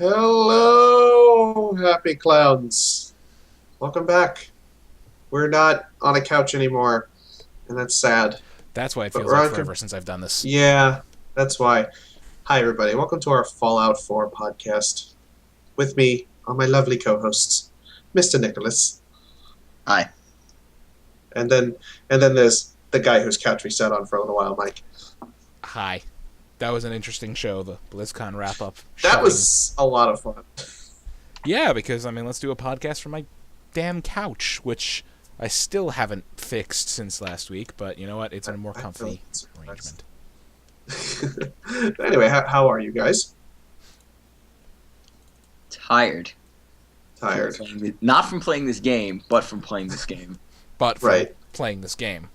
Hello, happy clowns. Welcome back. We're not on a couch anymore, and that's sad. That's why it But feels like forever since I've done this. Yeah, that's why. Hi, everybody. Welcome to our Fallout 4 podcast. With me are my lovely co-hosts, Mr. Nicholas. Hi. And then there's the guy whose couch we sat on for a little while, Mike. Hi. That was an interesting show, the BlizzCon wrap-up. That was a lot of fun. Yeah, because, let's do a podcast from my damn couch, which I still haven't fixed since last week, but you know what? It's a more comfy arrangement. Anyway, how are you guys? Tired. Not from playing this game, but from playing this game. But from playing this game.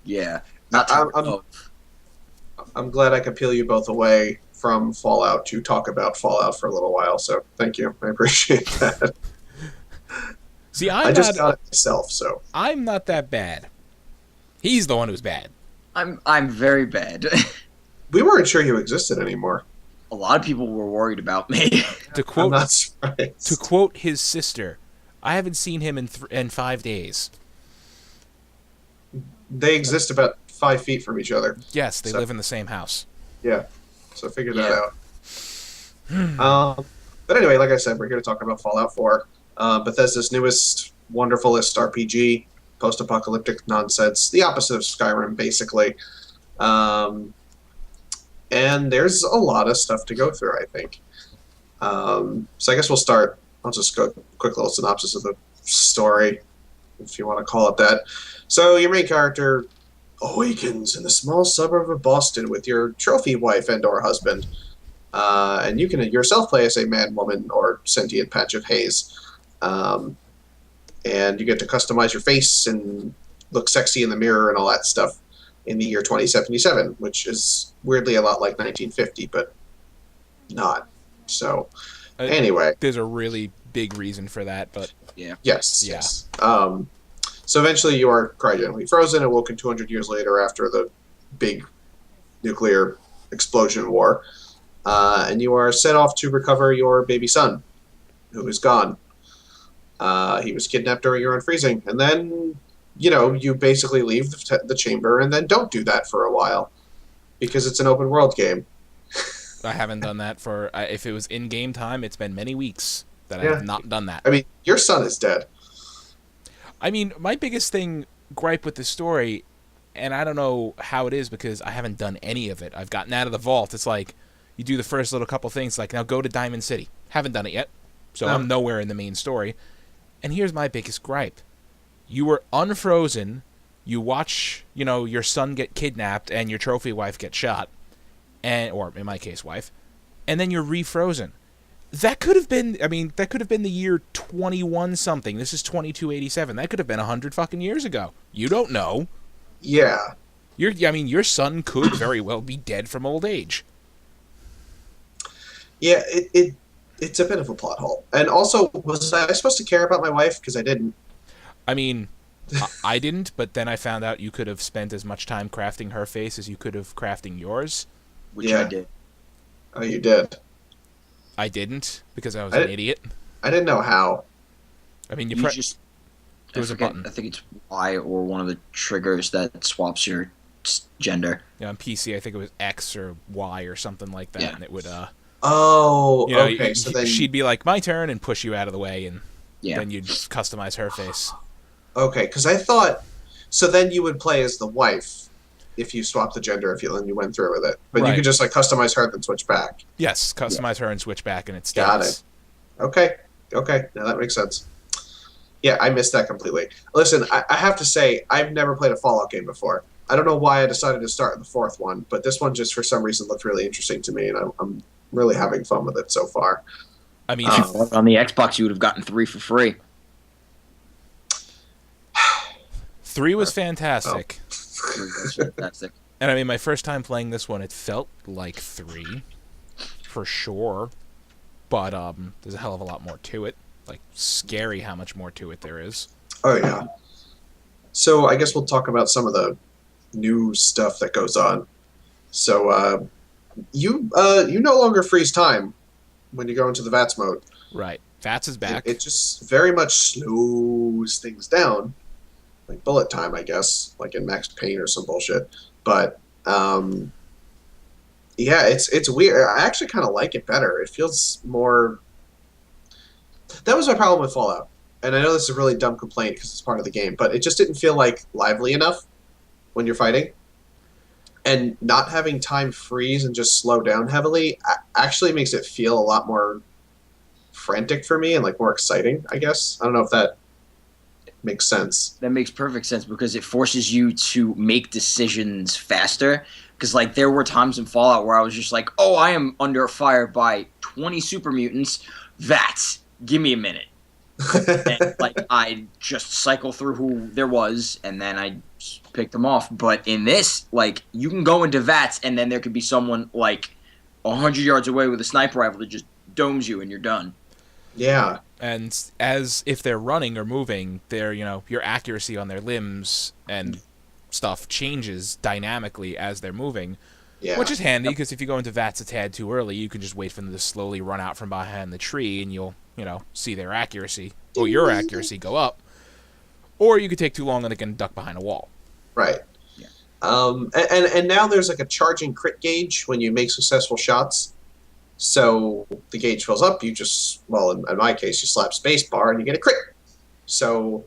Yeah. I'm glad I could peel you both away from Fallout to talk about Fallout for a little while, so thank you. I appreciate that. See, I just got it myself, so. I'm not that bad. He's the one who's bad. I'm very bad. We weren't sure you existed anymore. A lot of people were worried about me. I'm not surprised. To quote his sister, I haven't seen him in 5 days. They exist about 5 feet from each other. Yes, they live in the same house. Yeah, so figure that out. But anyway, like I said, we're here to talk about Fallout 4. Bethesda's newest, wonderfulest RPG, post-apocalyptic nonsense, the opposite of Skyrim, basically. And there's a lot of stuff to go through, I think. So I guess we'll start. I'll just go quick little synopsis of the story, if you want to call it that. So your main character awakens in the small suburb of Boston with your trophy wife and or husband. And you can yourself play as a man, woman, or sentient patch of haze. And you get to customize your face and look sexy in the mirror and all that stuff in the year 2077, which is weirdly a lot like 1950, but not. So, anyway. There's a really big reason for that, but... Yeah. Yes. So eventually you are cryogenically frozen and woken 200 years later after the big nuclear explosion war. And you are set off to recover your baby son, who is gone. He was kidnapped during your unfreezing. And then, you basically leave the chamber and then don't do that for a while. Because it's an open world game. I haven't done that for... if it was in-game time, it's been many weeks that I have not done that. I mean, your son is dead. My biggest gripe with this story, and I don't know how it is because I haven't done any of it. I've gotten out of the vault. It's like, you do the first little couple things, like, now go to Diamond City. Haven't done it yet, so I'm nowhere in the main story. And here's my biggest gripe. You were unfrozen, you watch, your son get kidnapped and your trophy wife get shot, or in my case, wife, and then you're refrozen. That could have been, the year 21 something. This is 2287. That could have been 100 fucking years ago. You don't know. Yeah. Your son could very well be dead from old age. Yeah, it's a bit of a plot hole. And also, was I supposed to care about my wife? Because I didn't. I didn't, but then I found out you could have spent as much time crafting her face as you could have crafting yours. Which I did. Oh, you did? I didn't, because I was an idiot. I didn't know how. There was a button. I think it's Y or one of the triggers that swaps your gender. Yeah, on PC, I think it was X or Y or something like that, and it would... okay. So then she'd be like, my turn, and push you out of the way, and then you'd customize her face. Okay, because I thought... So then you would play as the wife if you swap the gender, and you went through with it. But you could just, customize her and switch back. Yes, customize her and switch back, and it stays. Got it. Okay. Now that makes sense. Yeah, I missed that completely. Listen, I have to say, I've never played a Fallout game before. I don't know why I decided to start the fourth one, but this one just for some reason looked really interesting to me, and I'm really having fun with it so far. On the Xbox, you would have gotten 3 for free. 3 was fantastic. 3 was fantastic. And my first time playing this one, it felt like 3, for sure. But there's a hell of a lot more to it. Like, scary how much more to it there is. Oh, yeah. So I guess we'll talk about some of the new stuff that goes on. So you no longer freeze time when you go into the V.A.T.S mode. Right. V.A.T.S is back. It just very much slows things down, like bullet time, I guess, like in Max Payne or some bullshit. But yeah, it's weird. I actually kind of like it better. It feels more. That was my problem with Fallout, and I know this is a really dumb complaint because it's part of the game, but it just didn't feel like lively enough when you're fighting. And not having time freeze and just slow down heavily actually makes it feel a lot more frantic for me and like more exciting, I guess. I don't know if that makes sense. That makes perfect sense because it forces you to make decisions faster. Because like there were times in Fallout where I was just like, oh, I am under fire by 20 super mutants. V.A.T.S, give me a minute. And like I just cycle through who there was, and then I pick them off. But in this, like you can go into V.A.T.S, and then there could be someone like 100 yards away with a sniper rifle that just domes you, and you're done. Yeah. And as if they're running or moving, their your accuracy on their limbs and stuff changes dynamically as they're moving, which is handy because if you go into V.A.T.S a tad too early, you can just wait for them to slowly run out from behind the tree, and you'll see their accuracy or your accuracy go up, or you could take too long and they can duck behind a wall. Right. Yeah. And now there's like a charging crit gauge when you make successful shots. So the gauge fills up. You just, well, in my case, you slap spacebar and you get a crit. So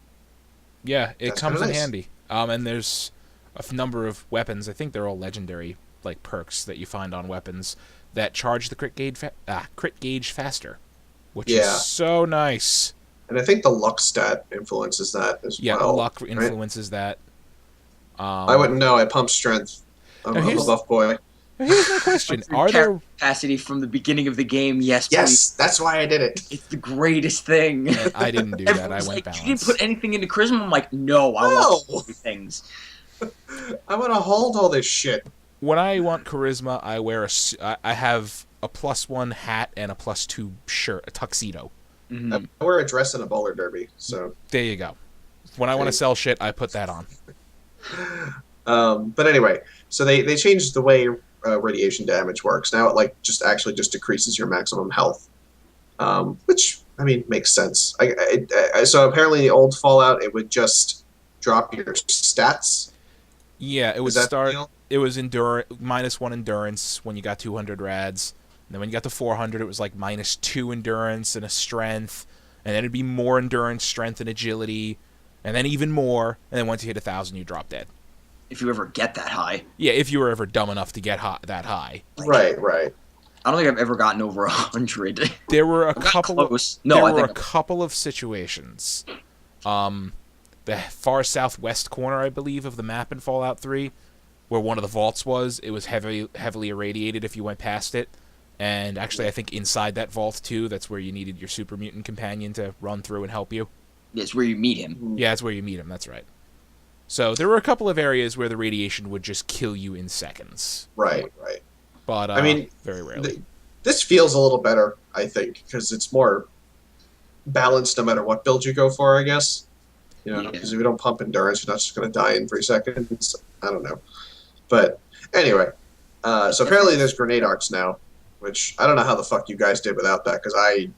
yeah, it comes in nice. handy. And there's a number of weapons. I think they're all legendary like perks that you find on weapons that charge the crit gauge faster, which is so nice. And I think the luck stat influences that as well. Yeah, the luck influences that. I wouldn't know. I pump strength. I'm a buff boy. Here's my question: are there capacity from the beginning of the game? Yes, please. That's why I did it. It's the greatest thing. And I didn't do that. I went like, balance. You didn't put anything into charisma. I'm like, no, I want things. I want to hold all this shit. When I want charisma, I have a +1 hat and a +2 shirt, a tuxedo. Mm-hmm. I wear a dress and a bowler derby. So there you go. When I want to sell shit, I put that on. But anyway, so they changed the way radiation damage works. Now it just decreases your maximum health, which I mean makes sense. So apparently in the old Fallout it would just drop your stats. Yeah, it would start. It was -1 endurance when you got 200 rads. And then when you got to 400, it was like -2 endurance and a strength, and then it'd be more endurance, strength, and agility, and then even more. And then once you hit 1,000, you drop dead. If you ever get that high. Yeah, if you were ever dumb enough to get that high. Right. I don't think I've ever gotten over 100. There were a couple. Close. A couple of situations. The far southwest corner, I believe, of the map in Fallout 3, where one of the vaults was, it was heavily irradiated if you went past it. And actually, I think inside that vault, too, that's where you needed your super mutant companion to run through and help you. It's where you meet him. Yeah, that's where you meet him, that's right. So there were a couple of areas where the radiation would just kill you in seconds. Right. But, I mean, very rarely. This feels a little better, I think, because it's more balanced no matter what build you go for, I guess. Because if you don't pump endurance, you're not just going to die in 3 seconds. I don't know. But anyway, so apparently there's grenade arcs now, which I don't know how the fuck you guys did without that, because I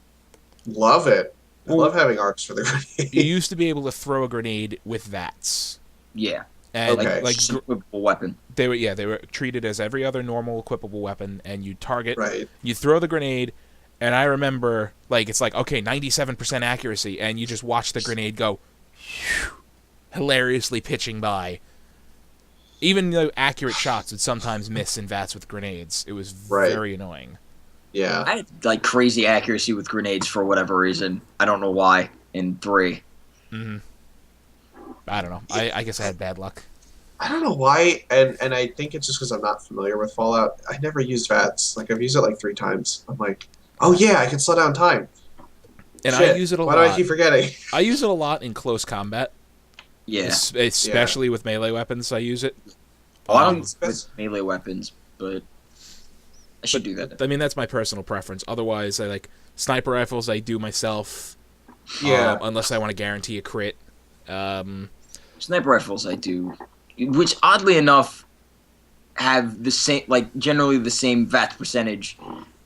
love it. I love having arcs for the grenade. You used to be able to throw a grenade with V.A.T.S. Yeah. And like equipable weapon. They were treated as every other normal equipable weapon, and you target, you throw the grenade, and I remember, it's okay, 97% accuracy, and you just watch the grenade go hilariously pitching by. Even though accurate shots would sometimes miss in V.A.T.S with grenades, it was very annoying. Yeah. I had crazy accuracy with grenades for whatever reason. I don't know why in 3. Mm-hmm. I don't know. I guess I had bad luck. I don't know why, and I think it's just because I'm not familiar with Fallout. I never used V.A.T.S. I've used it 3 times. I'm like, oh yeah, I can slow down time. And I use it a lot. Why do I keep forgetting? I use it a lot in close combat. Yeah. Especially with melee weapons, I use it. Well, I don't use melee weapons, but I should do that. I mean, that's my personal preference. Otherwise, I like sniper rifles. I do myself. Yeah. Unless I want to guarantee a crit. Sniper rifles, I do, which oddly enough have the same, generally the same V.A.T.S percentage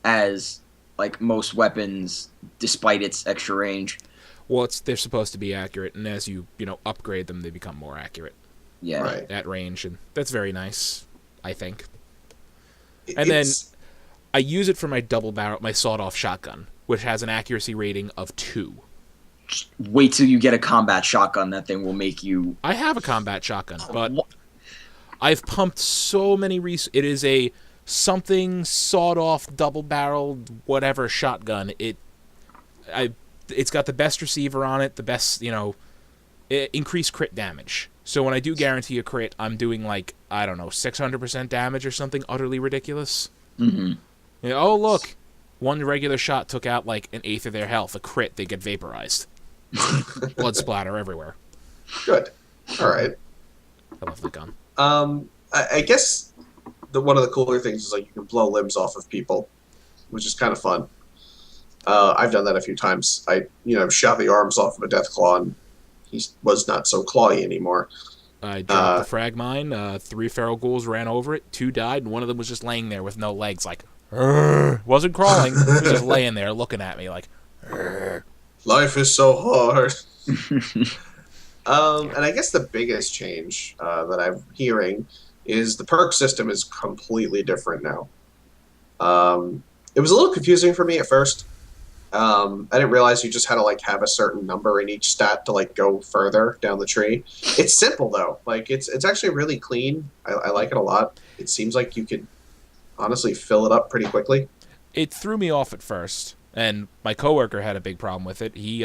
as like most weapons, despite its extra range. Well, they're supposed to be accurate, and as you upgrade them, they become more accurate. Yeah, Right. At range, and that's very nice, I think. And then I use it for my my sawed-off shotgun, which has an accuracy rating of 2. Wait till you get a combat shotgun. That thing will make you. I have a combat shotgun, but I've pumped so many It is a something sawed-off, double-barreled, whatever shotgun. It's got the best receiver on it, the best, increased crit damage. So when I do guarantee a crit, I'm doing 600% damage or something utterly ridiculous. Mm-hmm. Oh, look. One regular shot took out an eighth of their health. A crit, they get vaporized. Blood splatter everywhere. Good. All right. I love the gun. I guess one of the cooler things is you can blow limbs off of people, which is kind of fun. I've done that a few times. I shot the arms off of a Deathclaw, and he was not so clawy anymore. I dropped the frag mine. 3 feral ghouls ran over it. 2 died, and one of them was just laying there with no legs, wasn't crawling. He was just laying there looking at me Life is so hard. And I guess the biggest change that I'm hearing is the perk system is completely different now. It was a little confusing for me at first. I didn't realize you just had to have a certain number in each stat to go further down the tree. It's simple though. It's actually really clean. I like it a lot. It seems like you could honestly fill it up pretty quickly. It threw me off at first, and my coworker had a big problem with it. He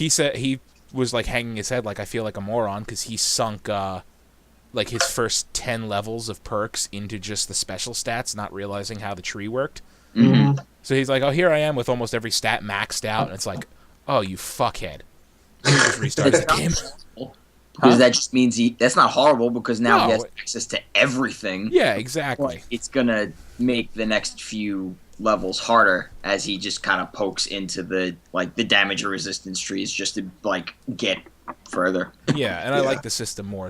said he was hanging his head I feel like a moron because he sunk his first 10 levels of perks into just the special stats, not realizing how the tree worked. Mm-hmm. So he's oh, here I am with almost every stat maxed out, and it's oh, you fuckhead. He just restarts the game. Because that just means that's not horrible, because now he has access to everything. Yeah, exactly. It's going to make the next few levels harder as he just kind of pokes into the damage or resistance trees just to get further. Yeah, and I like the system more.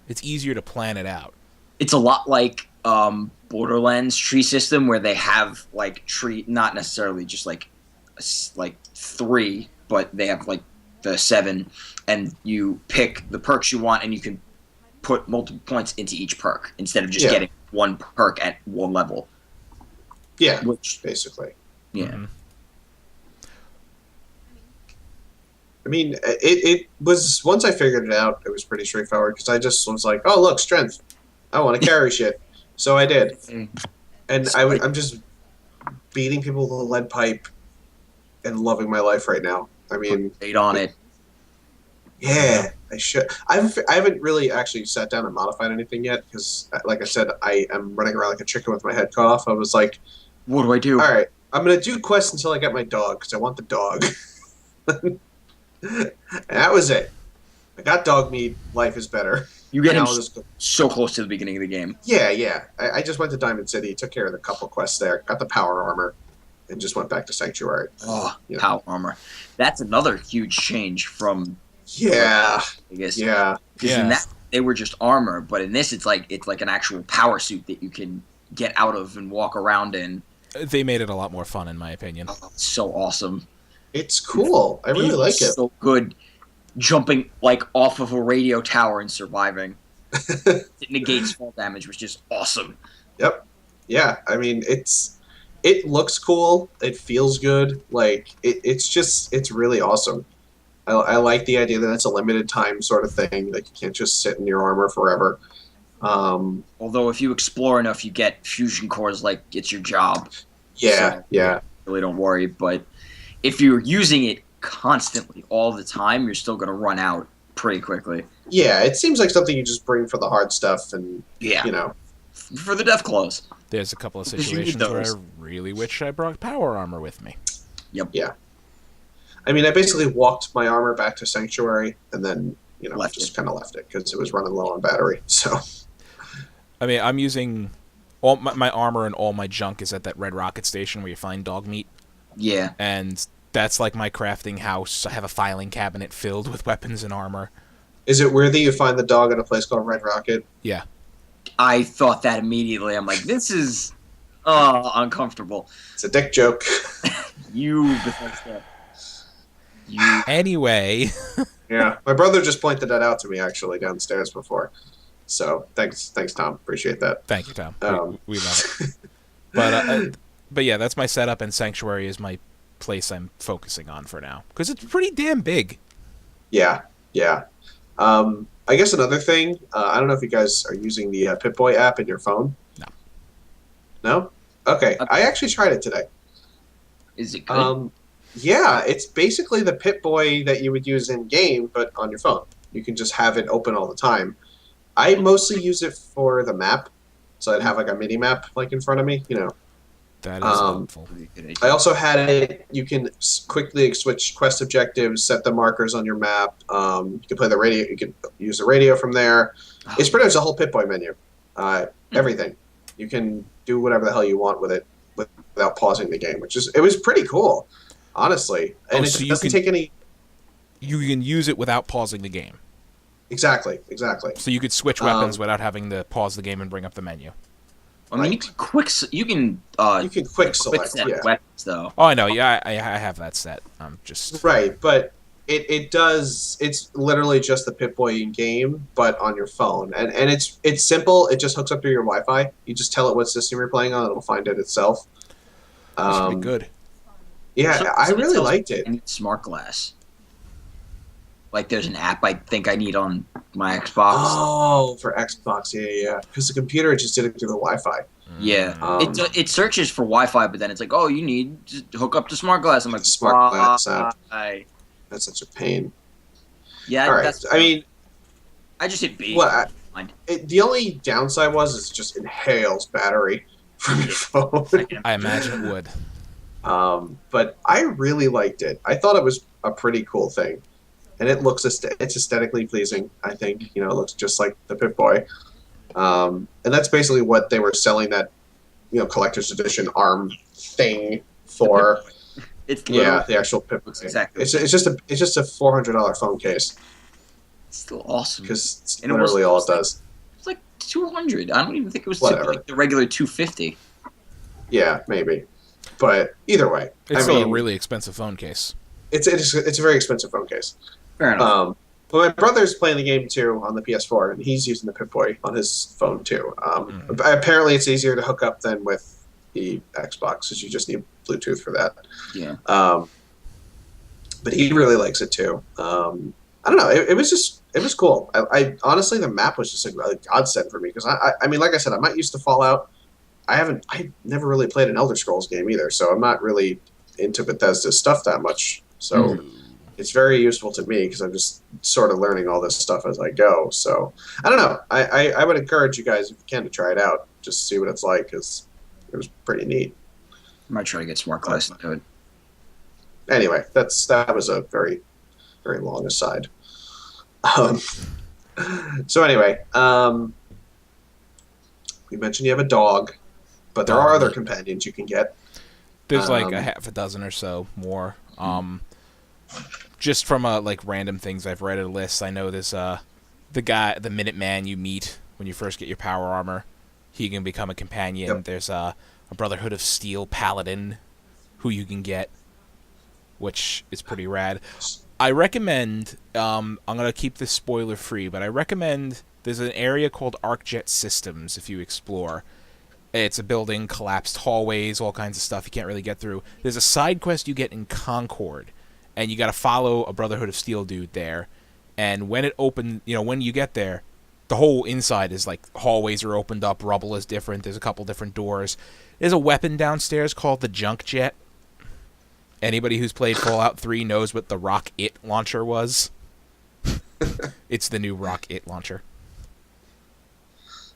It's easier to plan it out. It's a lot like Borderlands tree system, where they have tree, not necessarily just 3, but they have the 7, and you pick the perks you want, and you can put multiple points into each perk instead of just getting one perk at one level. Yeah, which basically. Yeah. Mm-hmm. I mean, it was, once I figured it out, it was pretty straightforward, because I just was oh, look, strength. I want to carry shit. So I did. And I'm just beating people with a lead pipe and loving my life right now. I mean... Bait on it. Yeah, I should. I haven't really actually sat down and modified anything yet, because, like I said, I am running around like a chicken with my head cut off. I was what do I do? All right, I'm going to do quests until I get my dog, because I want the dog. And that was it. I got dog meat. Life is better. You get him so close to the beginning of the game. Yeah. I just went to Diamond City, took care of the couple quests there, got the power armor, and just went back to Sanctuary. Oh, power armor. That's another huge change from... Yeah. I guess. Yeah. Because in that, they were just armor, but in this, it's like an actual power suit that you can get out of and walk around in. They made it a lot more fun, in my opinion. Oh, so awesome. It's cool. I really like it. So good. Jumping off of a radio tower and surviving. It negates fall damage, which is awesome. Yep. Yeah. I mean, it looks cool. It feels good. It's really awesome. I like the idea that it's a limited time sort of thing. You can't just sit in your armor forever. Although if you explore enough, you get fusion cores it's your job. Yeah. So, yeah. Really don't worry. But if you're using it constantly all the time, you're still going to run out pretty quickly. Yeah, it seems like something you just bring for the hard stuff, and for the death claws. There's a couple of situations where I really wish I brought power armor with me. Yep. Yeah. I mean, I basically walked my armor back to Sanctuary, and then just kind of left it because it was running low on battery. So, I mean, I'm using all my armor and all my junk is at that red rocket station where you find dog meat. Yeah. And that's like my crafting house. I have a filing cabinet filled with weapons and armor. Is it worthy you find the dog at a place called Red Rocket? Yeah. I thought that immediately. I'm this is Oh, uncomfortable. It's a dick joke. You, Bethesda. You. Anyway. Yeah, my brother just pointed that out to me actually downstairs before. So thanks, Tom. Appreciate that. Thank you, Tom. We love it. But yeah, that's my setup, and Sanctuary is my place I'm focusing on for now because it's pretty damn big. Yeah. I guess another thing. I don't know if you guys are using the Pip-Boy app in your phone. No. Okay. I actually tried it today. Is it good? Yeah, it's basically the Pip-Boy that you would use in game, but on your phone. You can just have it open all the time. I mostly use it for the map, so I'd have like a mini map like in front of me. That is helpful. I also had it. You can quickly switch quest objectives, set the markers on your map. You can play the radio. You can use the radio from there. It's pretty much a whole Pip-Boy menu. Everything. You can do whatever the hell you want with it without pausing the game, it was pretty cool. Honestly, and it doesn't take any. You can use it without pausing the game. Exactly. So you could switch weapons without having to pause the game and bring up the menu. I mean, you can quick select weapons though. Oh, I know. Yeah, I have that set. Just right, but it does. It's literally just the Pip-Boy in game, but on your phone, and it's simple. It just hooks up to your Wi-Fi. You just tell it what system you're playing on, it'll find it itself. That's pretty good. Yeah, I really liked it. I need smart glass. Like, there's an app I think I need on my Xbox. Oh, for Xbox, yeah. Because the computer just did it through the Wi-Fi. Yeah, it searches for Wi-Fi, but then it's like, oh, you need to hook up to smart glass. I'm like, smart glass app. That's such a pain. Yeah, all right. I just hit B. The only downside is it just inhales battery from your phone. I imagine it would. But I really liked it. I thought it was a pretty cool thing, and it's aesthetically pleasing. I think it looks just like the Pip-Boy, and that's basically what they were selling that collector's edition arm thing for. It's the actual Pip-Boy. Exactly. It's just a $400 phone case. It's still awesome because it's literally all it does. It's like $200. I don't even think it was like the regular $250. Yeah, maybe. But either way, it's still a really expensive phone case. It's a very expensive phone case. Fair enough. But my brother's playing the game too on the PS4, and he's using the Pip-Boy on his phone too. Apparently, it's easier to hook up than with the Xbox, because you just need Bluetooth for that. Yeah. But he really likes it too. I don't know. It was cool. I honestly, the map was just a godsend for me because I mean, like I said, I'm not used to Fallout. I never really played an Elder Scrolls game either, so I'm not really into Bethesda's stuff that much. So it's very useful to me because I'm just sort of learning all this stuff as I go. So I don't know. I would encourage you guys, if you can, to try it out, just to see what it's like, because it was pretty neat. I might try to get smart glass into it. Anyway, that was a very, very long aside. So anyway, we mentioned you have a dog, but there are other companions you can get. There's like a half a dozen or so more. Just from random things I've read a list. I know there's the Minuteman you meet when you first get your power armor. He can become a companion. Yep. There's a Brotherhood of Steel Paladin who you can get, which is pretty rad. I recommend, I'm going to keep this spoiler free, but I recommend there's an area called ArcJet Systems if you explore. It's a building, collapsed hallways, all kinds of stuff you can't really get through. There's a side quest you get in Concord, and you got to follow a Brotherhood of Steel dude there. And when it when you get there, the whole inside is like hallways are opened up, rubble is different, there's a couple different doors. There's a weapon downstairs called the Junk Jet. Anybody who's played Fallout 3 knows what the Rock-It launcher was. It's the new Rock-It launcher.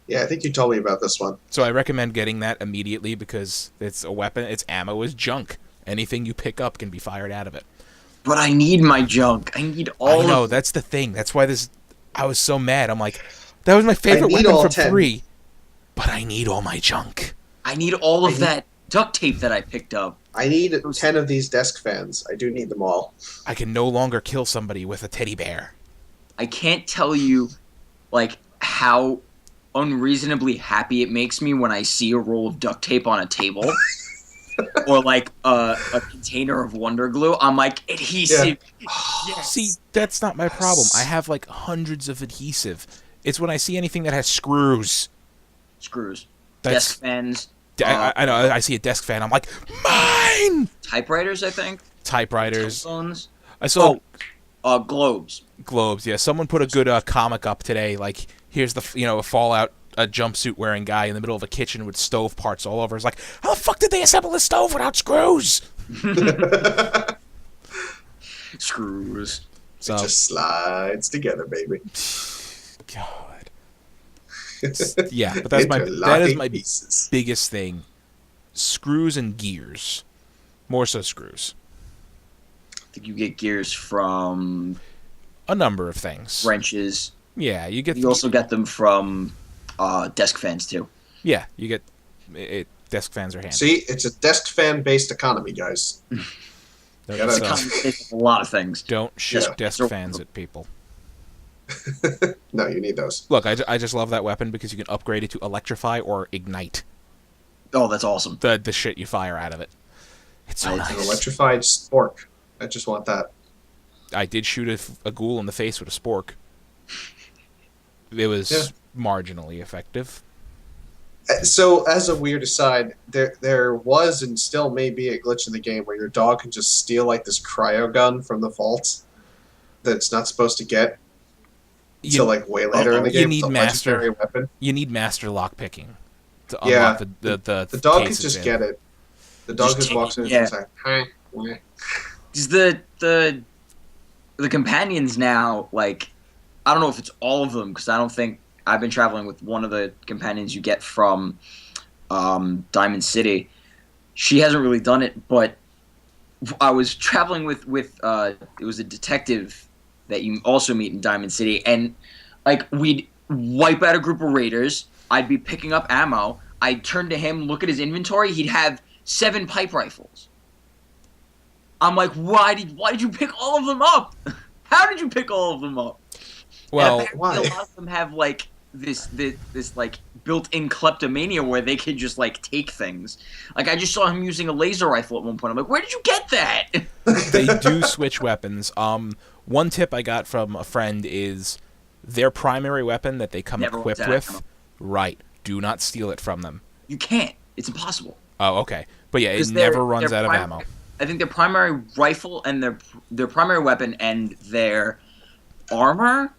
Yeah, I think you told me about this one. So I recommend getting that immediately because it's a weapon. Its ammo is junk. Anything you pick up can be fired out of it. But I need my junk. I need all I know, that's the thing. That's why I was so mad. I'm like, that was my favorite weapon from 3. But I need all my junk. I need all of that duct tape that I picked up. I need 10 of these desk fans. I do need them all. I can no longer kill somebody with a teddy bear. I can't tell you, how unreasonably happy it makes me when I see a roll of duct tape on a table. Or like a container of Wonder Glue. I'm like, adhesive. Yeah. Yes. See, that's not my problem. I have like hundreds of adhesive. It's when I see anything that has screws. Screws. That's- Desk fans. I know. I see a desk fan. I'm like, mine. Typewriters, I think. Typewriters. Telephones. I saw Globes. globes. Yeah, someone put a good comic up today. Like, here's the a Fallout a jumpsuit wearing guy in the middle of a kitchen with stove parts all over. It's like, how the fuck did they assemble a stove without screws? Screws. So It just slides together, baby. God. Yeah, but that is my pieces. biggest thing. Screws and gears. More so screws. I think you get gears from A number of things. wrenches. Yeah, you get. You also get them from desk fans too. Yeah, you get. Desk fans are handy. See, it's a desk fan-based economy, guys. There gotta- you go. It's a lot of things. Don't shoot Yeah. desk fans at people. No, you need those. Look, I just love that weapon because you can upgrade it to electrify or ignite. Oh, that's awesome. The shit you fire out of it. It's so Nice. An nice. electrified spork. I just want that. I did shoot a ghoul in the face with a spork. It was Yeah. marginally effective. So, as a weird aside, there was and still may be a glitch in the game where your dog can just steal like this cryo gun from the vault that it's not supposed to get until like way later in the you game. need It's a master- legendary weapon. You need master lock picking to Yeah. unlock The dog can cases just in. get it. The dog Just just take walks in it, and is like, hi. Meh. Because the companions now, like, I don't know if it's all of them, because I don't think I've been traveling with one of the companions you get from Diamond City. She hasn't really done it, but I was traveling with it was a detective that you also meet in Diamond City, and like we'd wipe out a group of raiders. I'd be picking up ammo. I'd turn to him, look at his inventory. He'd have 7 pipe rifles. I'm like, why did you pick all of them up? How did you pick all of them up? Well, And apparently why? a lot of them have like this like built-in kleptomania where they could just like take things. Like I just saw him using a laser rifle at one point. I'm like, where did you get that? they do switch weapons. One tip I got from a friend is their primary weapon that they come Never equipped runs out of with. ammo. Right. Do not steal it from them. You can't. It's impossible. Oh, okay. But yeah, it 'Cause never runs their out of prim- ammo. I think their primary rifle and their primary weapon and their armor.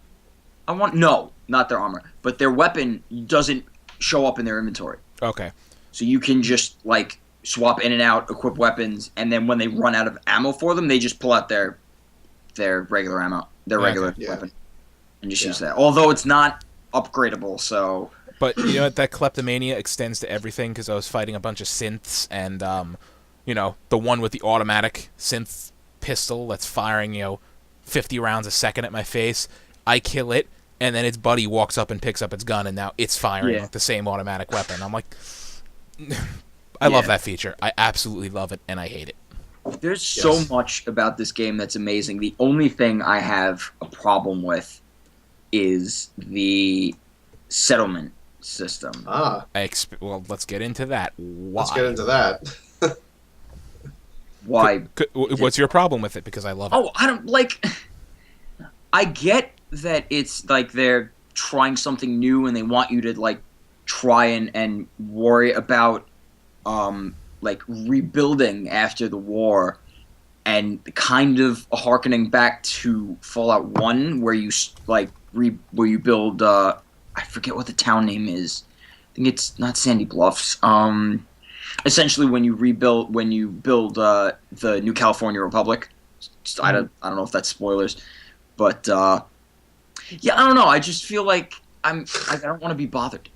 No, not their armor, but their weapon doesn't show up in their inventory. Okay. So you can just like swap in and out, equip weapons, and then when they run out of ammo for them, they just pull out their regular ammo, their Okay. regular Yeah. weapon, and just Yeah. use that. Although it's not upgradable, so But you know what? That kleptomania extends to everything because I was fighting a bunch of synths and, the one with the automatic synth pistol that's firing, 50 rounds a second at my face. I kill it, and then its buddy walks up and picks up its gun, and now it's firing the same automatic weapon. I'm like, I love that feature. I absolutely love it, and I hate it. there's so much about this game that's amazing. The only thing I have a problem with is the settlement system. Well, let's get into that. Why? Let's get into that. Why? What's your problem with it? Because I love it. Oh, I don't like. I get that it's like they're trying something new and they want you to like try and worry about like rebuilding after the war, and kind of harkening back to Fallout 1 where you like where you build I forget what the town name is. I think it's not Sandy Bluffs. Essentially when you build the New California Republic. I don't know if that's spoilers, but yeah, I don't know. I just feel like I don't want to be bothered.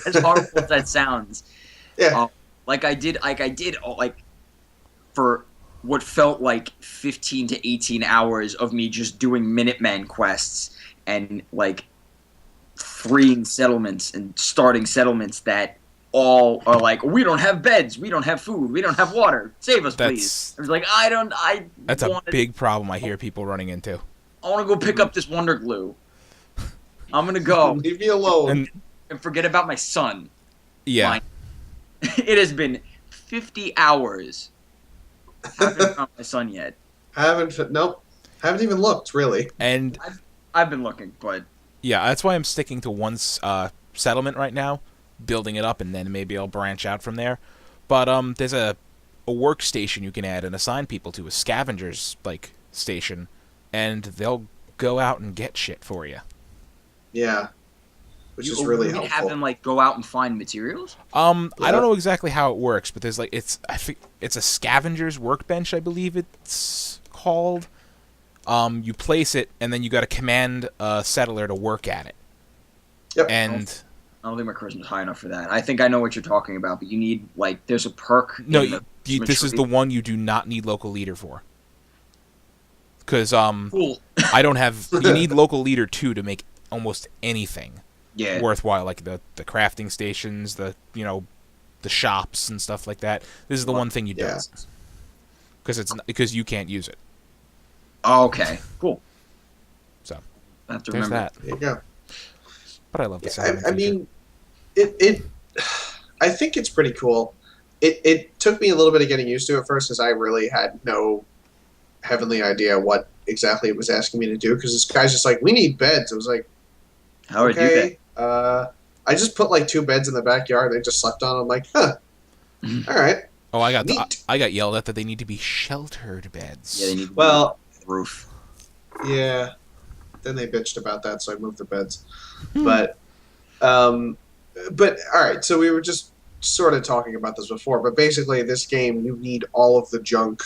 As horrible as that sounds. Yeah. Like I did for what felt like 15 to 18 hours of me just doing Minuteman quests and like freeing settlements and starting settlements that all are like, we don't have beds, we don't have food, we don't have water, save us please. I was like, That's a big problem I hear people running into. I want to go pick up this Wonder Glue. I'm gonna go Leave me alone. and forget about my son. Yeah. It has been 50 hours. Haven't found my son yet. Nope. Haven't even looked, really. And I've been looking, but yeah, that's why I'm sticking to one settlement right now, building it up, and then maybe I'll branch out from there. But there's a workstation you can add and assign people to, a scavenger's station, and they'll go out and get shit for you. Yeah. Which is really helpful. Have them go out and find materials. I don't know exactly how it works, but there's it's a scavenger's workbench, I believe it's called. You place it, and then you got to command a settler to work at it. Yep. And I don't think my charisma's high enough for that. I think I know what you're talking about, but you need there's a perk. No, this is the one you do not need local leader for. Because cool. I don't have. You need local leader 2 to make almost anything worthwhile, like the crafting stations, the shops and stuff like that. This is the one thing you don't, because you can't use it. Oh, okay, cool. So I have to there's remember. that. There you go. But I love the I mean, it. I think it's pretty cool. It took me a little bit of getting used to it first, because I really had no heavenly idea what exactly it was asking me to do. Because this guy's just like, "We need beds." I was like, "How would you do that?" I just put 2 beds in the backyard. They just slept on them. I'm like, "Huh, all right." Oh, I got yelled at that they need to be sheltered beds. Yeah, they need roof. Yeah. Then they bitched about that, so I moved the beds. But all right. So we were just sort of talking about this before, but basically, this game, you need all of the junk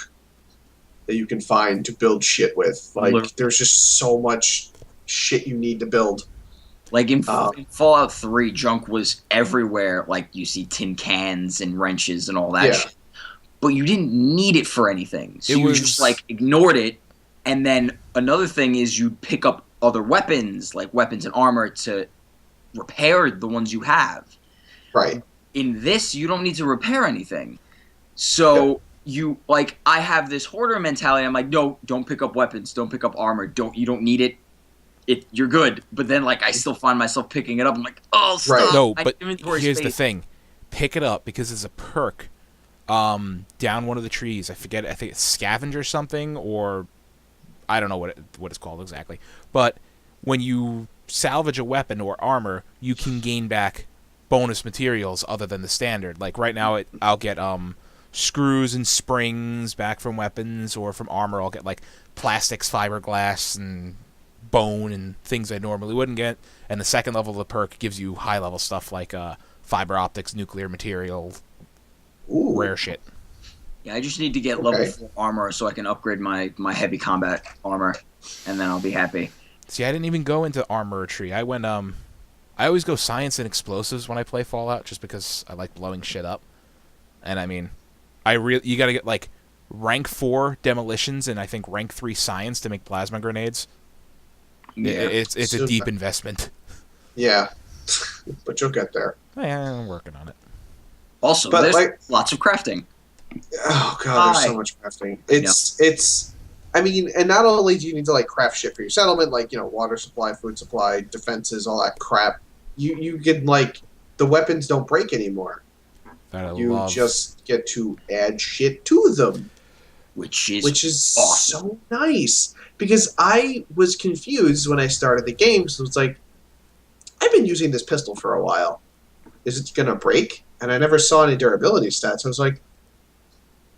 that you can find to build shit with. There's just so much shit you need to build. In Fallout 3, junk was everywhere. You see tin cans and wrenches and all that shit. But you didn't need it for anything. So you just ignored it. And then another thing is you'd pick up other weapons, like weapons and armor, to repair the ones you have. Right. In this, you don't need to repair anything. So you I have this hoarder mentality. I'm like, no, don't pick up weapons, don't pick up armor, you don't need it. You're good. But then I still find myself picking it up. I'm like, oh, stop. Right. No, but here's the thing: pick it up because it's a perk. Down one of the trees. I forget. I think it's scavenger something, or I don't know what it's called exactly. But when you salvage a weapon or armor, you can gain back bonus materials other than the standard. Right now, I'll get screws and springs back from weapons, or from armor, I'll get plastics, fiberglass, and bone and things I normally wouldn't get. And the second level of the perk gives you high level stuff like fiber optics, nuclear material, rare shit. Yeah, I just need to get level 4 armor so I can upgrade my heavy combat armor, and then I'll be happy. See, I didn't even go into armor tree. I went I always go science and explosives when I play Fallout, just because I like blowing shit up. And I mean, you got to get rank 4 demolitions and I think rank 3 science to make plasma grenades. Yeah, it's a deep investment. Yeah, but you'll get there. Yeah, I'm working on it. Also, there's lots of crafting. Oh god, there's so much crafting. It's. I mean, and not only do you need to craft shit for your settlement, water supply, food supply, defenses, all that crap. You get the weapons don't break anymore. You just get to add shit to them, which is awesome. So nice. Because I was confused when I started the game. So it's I've been using this pistol for a while. Is it gonna break? And I never saw any durability stats. I was like,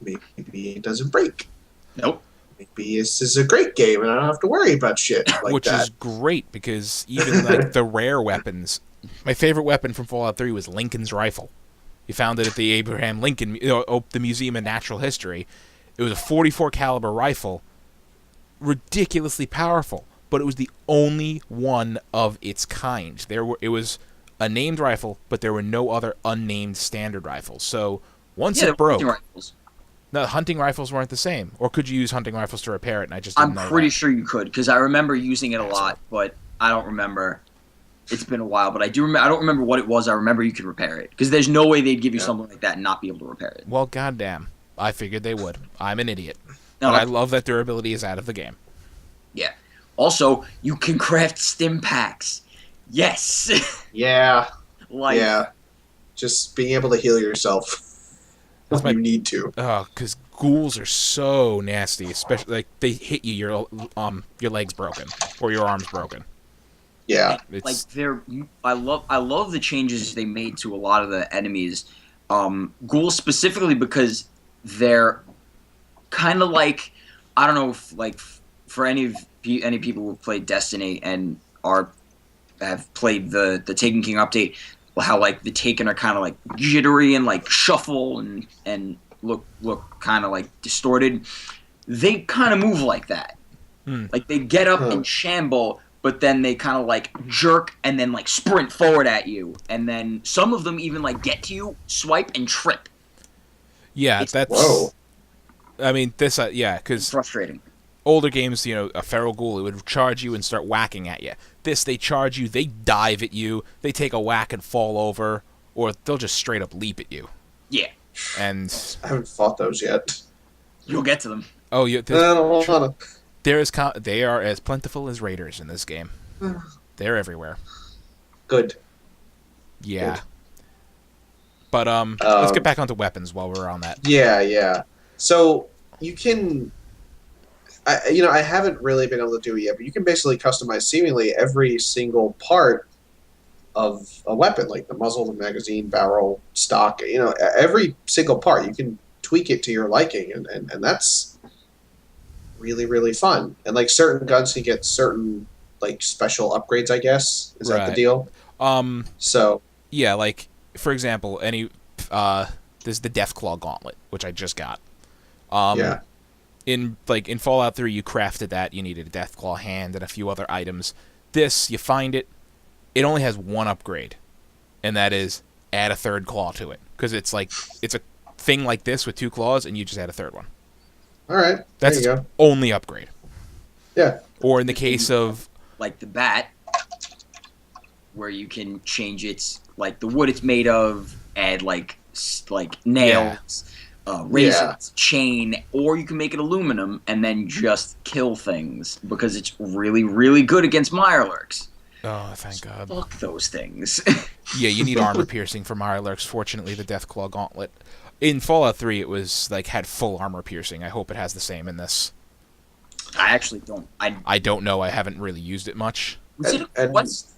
maybe it doesn't break. Nope. Maybe this is a great game and I don't have to worry about shit like Which that. Is great, because even the rare weapons, my favorite weapon from Fallout 3 was Lincoln's rifle. You found it at the Abraham Lincoln, the Museum of Natural History. It was a 44 caliber rifle, ridiculously powerful, but it was the only one of its kind. It was a named rifle, but there were no other unnamed standard rifles. So once it broke, no, hunting rifles weren't the same. Or could you use hunting rifles to repair it? And I just didn't know. I'm pretty sure you could, because I remember using it a lot, but I don't remember. It's been a while, but I do remember. I don't remember what it was. I remember you could repair it, because there's no way they'd give you something like that and not be able to repair it. Well, goddamn, I figured they would. I'm an idiot, but I love that durability is out of the game. Yeah. Also, you can craft stim packs. Yes. Yeah. Like, Yeah. Just being able to heal yourself That's when you need to. because ghouls are so nasty, especially like they hit you, your leg's broken or your arm's broken. Yeah. like It's I love the changes they made to a lot of the enemies. Ghouls specifically because they're kind of like, I don't know if like for any people who've played Destiny and have played the Taken King update, how like the Taken are kind of like jittery and like shuffle and look kind of like distorted. They kind of move like that. Like they get up and shamble, but then they kind of like jerk and then like sprint forward at you, and then some of them even like get to you, swipe and trip. yeah, It's- that's. Whoa. I mean, this yeah, because Frustrating. older games, a feral ghoul, it would charge you and start whacking at you. This, they charge you, they dive at you, they take a whack and fall over, or they'll just straight up leap at you. Yeah, And I haven't fought those yet. you'll get to them. oh, yeah, I don't wanna. they are as plentiful as raiders in this game. They're everywhere. Good. Yeah. Good. But let's get back onto weapons while we're on that. Yeah. So you can, I haven't really been able to do it yet, but you can basically customize seemingly every single part of a weapon, like the muzzle, the magazine, barrel, stock. Every single part you can tweak it to your liking, and that's really, really fun. And like certain guns can get certain like special upgrades, I guess. Is that the Right. deal? So Yeah, like for example, there's the Deathclaw Gauntlet, which I just got. yeah. In Fallout 3, you crafted that. You needed a Deathclaw hand and a few other items. This, you find it. It only has one upgrade, and that is add a third claw to it, because it's a thing like this with two claws, and you just add a third one. All right. That's there you its go. only upgrade. Yeah. Or in the case of Like the bat, where you can change its like the wood it's made of, add like nails, razors, chain, or you can make it aluminum and then just kill things because it's really, really good against Mirelurks. oh, thank God. Fuck those things. Yeah, you need armor piercing for Mirelurks. Fortunately, the Deathclaw Gauntlet in Fallout 3 it was had full armor piercing. I hope it has the same in this. I actually don't. I don't know. I haven't really used it much. Was it a quest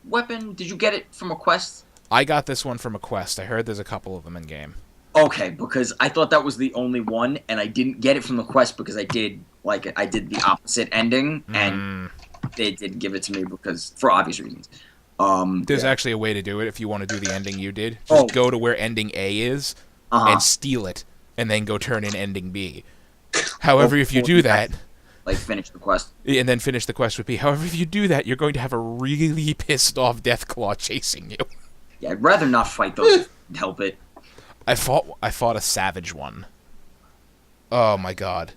weapon? Did you get it from a quest? I got this one from a quest. I heard there's a couple of them in game. Okay, because I thought that was the only one, and I didn't get it from the quest because I did the opposite ending, and they didn't give it to me because for obvious reasons. There's actually a way to do it if you want to do the ending you did. Just go to where ending A is and steal it, and then go turn in ending B. However, if you do that, finish the quest. and then finish the quest with B. However, if you do that, you're going to have a really pissed off Deathclaw chasing you. Yeah, I'd rather not fight those and help it. I fought a savage one. Oh my God!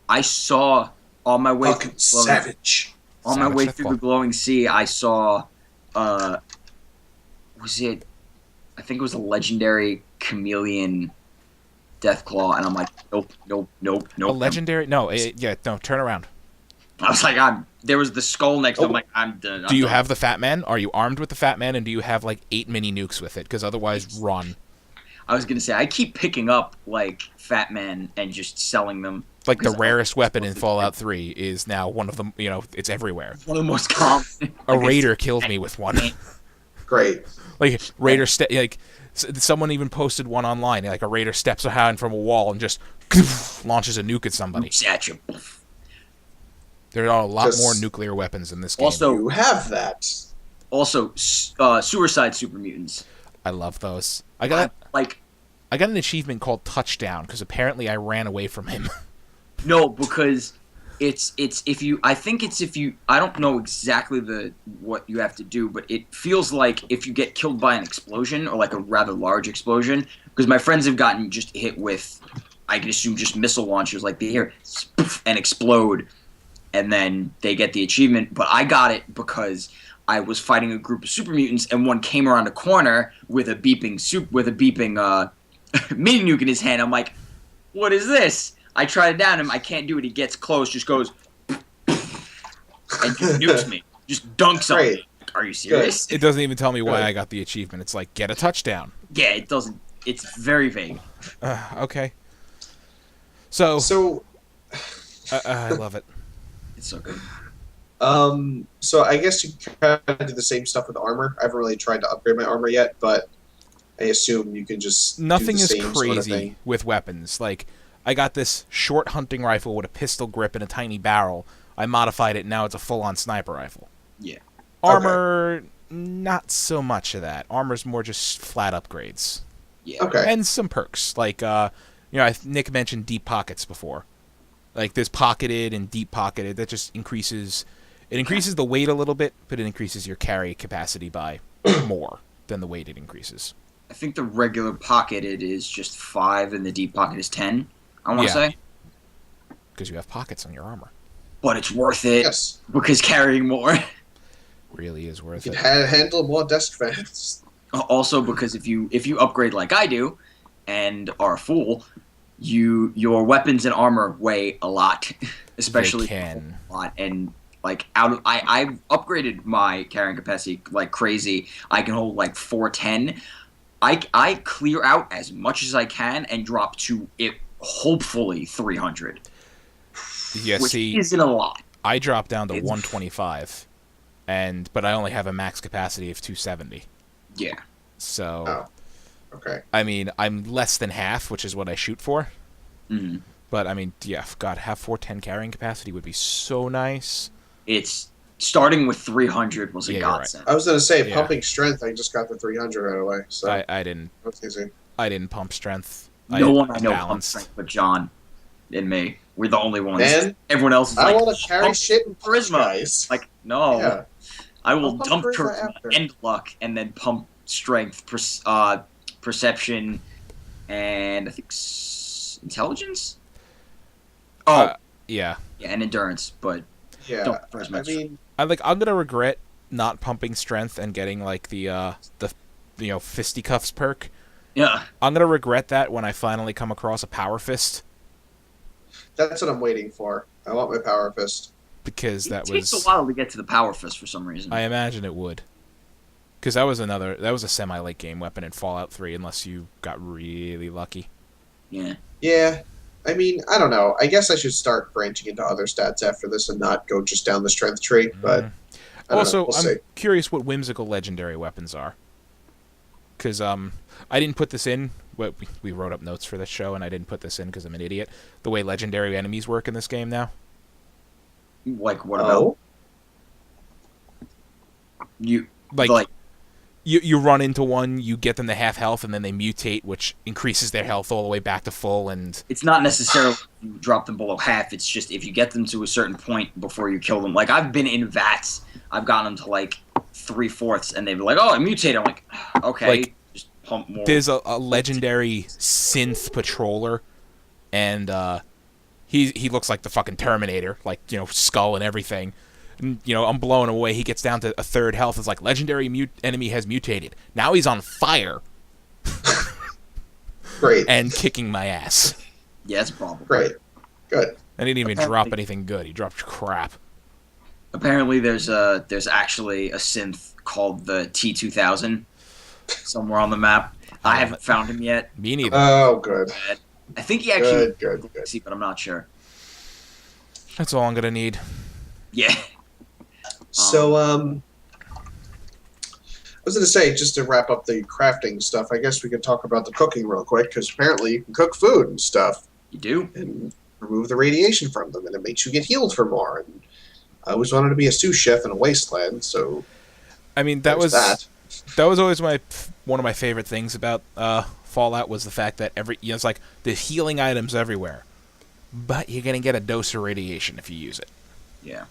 I saw on my way Fucking savage. on my Savage way Deathclaw. through the glowing sea. I saw, was it? I think it was a legendary chameleon Deathclaw, and I'm like, nope. A legendary? No, no. Turn around. I was like, there was the skull next to him. I'm like, I'm done. Do you have the Fat Man? Are you armed with the Fat Man? And do you have 8 mini nukes with it? Because otherwise, run. I was gonna say I keep picking up Fat Man and just selling them. The rarest weapon in Fallout 3 is now one of them. It's everywhere. One of the most common. A raider killed me with one. Great. Raider someone even posted one online. A raider steps behind from a wall and just launches a nuke at somebody. At you. There are a lot Just- more nuclear weapons in this game. Also, You have that. suicide super mutants. I love those. I got an achievement called Touchdown because apparently I ran away from him. No, because it's if you. I think it's if you. I don't know exactly what you have to do, but it feels like if you get killed by an explosion or a rather large explosion. Because my friends have gotten just hit with, I can assume just missile launchers. They hear spoof and explode, and then they get the achievement. But I got it because I was fighting a group of super mutants, and one came around a corner with a beeping mini nuke in his hand. I'm like, what is this? I try to down him. I can't do it. He gets close, just goes, and just nukes me. Just dunks on me. are you serious? It doesn't even tell me why Good. I got the achievement. It's like, get a touchdown. Yeah, it doesn't. It's very vague. Okay. So So, I love it. It's so good. so I guess you kind of do the same stuff with armor. I haven't really tried to upgrade my armor yet, but I assume you can just Nothing do the is same crazy sort of thing. with weapons. Like, I got this short hunting rifle with a pistol grip and a tiny barrel. I modified it, now it's a full-on sniper rifle. Yeah. Armor, not so much of that. Armor's more just flat upgrades. Yeah. Okay. And some perks. Like, Nick mentioned deep pockets before. Like, there's pocketed and deep pocketed. That just increases... It increases the weight a little bit, but it increases your carry capacity by more than the weight it increases. I think the regular pocketed is just 5 and the deep pocket is 10, I want to say. Because you have pockets on your armor. But it's worth it Yes. because carrying more. Really is worth You it. can handle more desk fans. Also because if you upgrade like I do and are a fool, your weapons and armor weigh a lot. Especially They can. a lot. And like I've upgraded my carrying capacity like crazy. I can hold like 410. I clear out as much as I can and drop to it hopefully 300. Yeah, Which see, isn't a lot. I dropped down to It's- 125, but I only have a max capacity of 270. Yeah. So, Oh. Okay. I mean, I'm less than half, which is what I shoot for. Mm-hmm. But, I mean, yeah, God, have 410 carrying capacity would be so nice. It's starting with 300 was a Yeah, you're right. godsend. I was going to say, Yeah. pumping strength, I just got the 300 right away. So I didn't that's easy. pump strength. No one I know balanced. pumps strength but John and me. We're the only ones. Man, Everyone else is I like, want to carry pump shit and punch charisma. guys. Like, no. Yeah. I will I'll pump dump charisma charisma after. and luck and then pump strength, perception, and I think intelligence? Oh, Yeah. yeah, and endurance, but Yeah. don't for as I much. mean, I'm gonna regret not pumping strength and getting, like, the fisticuffs perk. yeah. I'm gonna regret that when I finally come across a power fist, that's what I'm waiting for. I want my power fist. because that It takes was... a while to get to the power fist for some reason. I imagine it would. Because that was a semi-late game weapon in Fallout 3, unless you got really lucky. Yeah. Yeah. I mean, I don't know. I guess I should start branching into other stats after this and not go just down the strength tree. But I don't know. Also, We'll I'm see. curious what whimsical legendary weapons are. Because I didn't put this in. We wrote up notes for this show, and I didn't put this in because I'm an idiot. The way legendary enemies work in this game now. Like, what about you? Like, you run into one, you get them to half health, and then they mutate, which increases their health all the way back to full. And it's not necessarily you drop them below half. It's just if you get them to a certain point before you kill them. Like, I've been in V.A.T.S. I've gotten them to like 3/4, and they'd be like, "Oh, I mutated." I'm like, "Okay, Like, just pump more." there's a legendary synth patroller, and he looks like the fucking Terminator, like, skull and everything. And, I'm blowing away. He gets down to a third health. It's like, legendary enemy has mutated. Now he's on fire Great. and kicking my ass. Yeah, that's a problem. Great. Good. I didn't even Apparently- drop anything good. He dropped crap. Apparently, there's actually a synth called the T2000 somewhere on the map. I haven't found him yet. Me neither. Oh, good. I think he actually Good. see, but I'm not sure. That's all I'm gonna need. Yeah. So, I was going to say, just to wrap up the crafting stuff, I guess we could talk about the cooking real quick, because apparently you can cook food and stuff You do? and remove the radiation from them, and it makes you get healed for more. And I always wanted to be a sous chef in a wasteland, so I mean, there's that. that was always one of my favorite things about Fallout, was the fact that it's like there's healing items everywhere, but you're gonna get a dose of radiation if you use it. Yeah.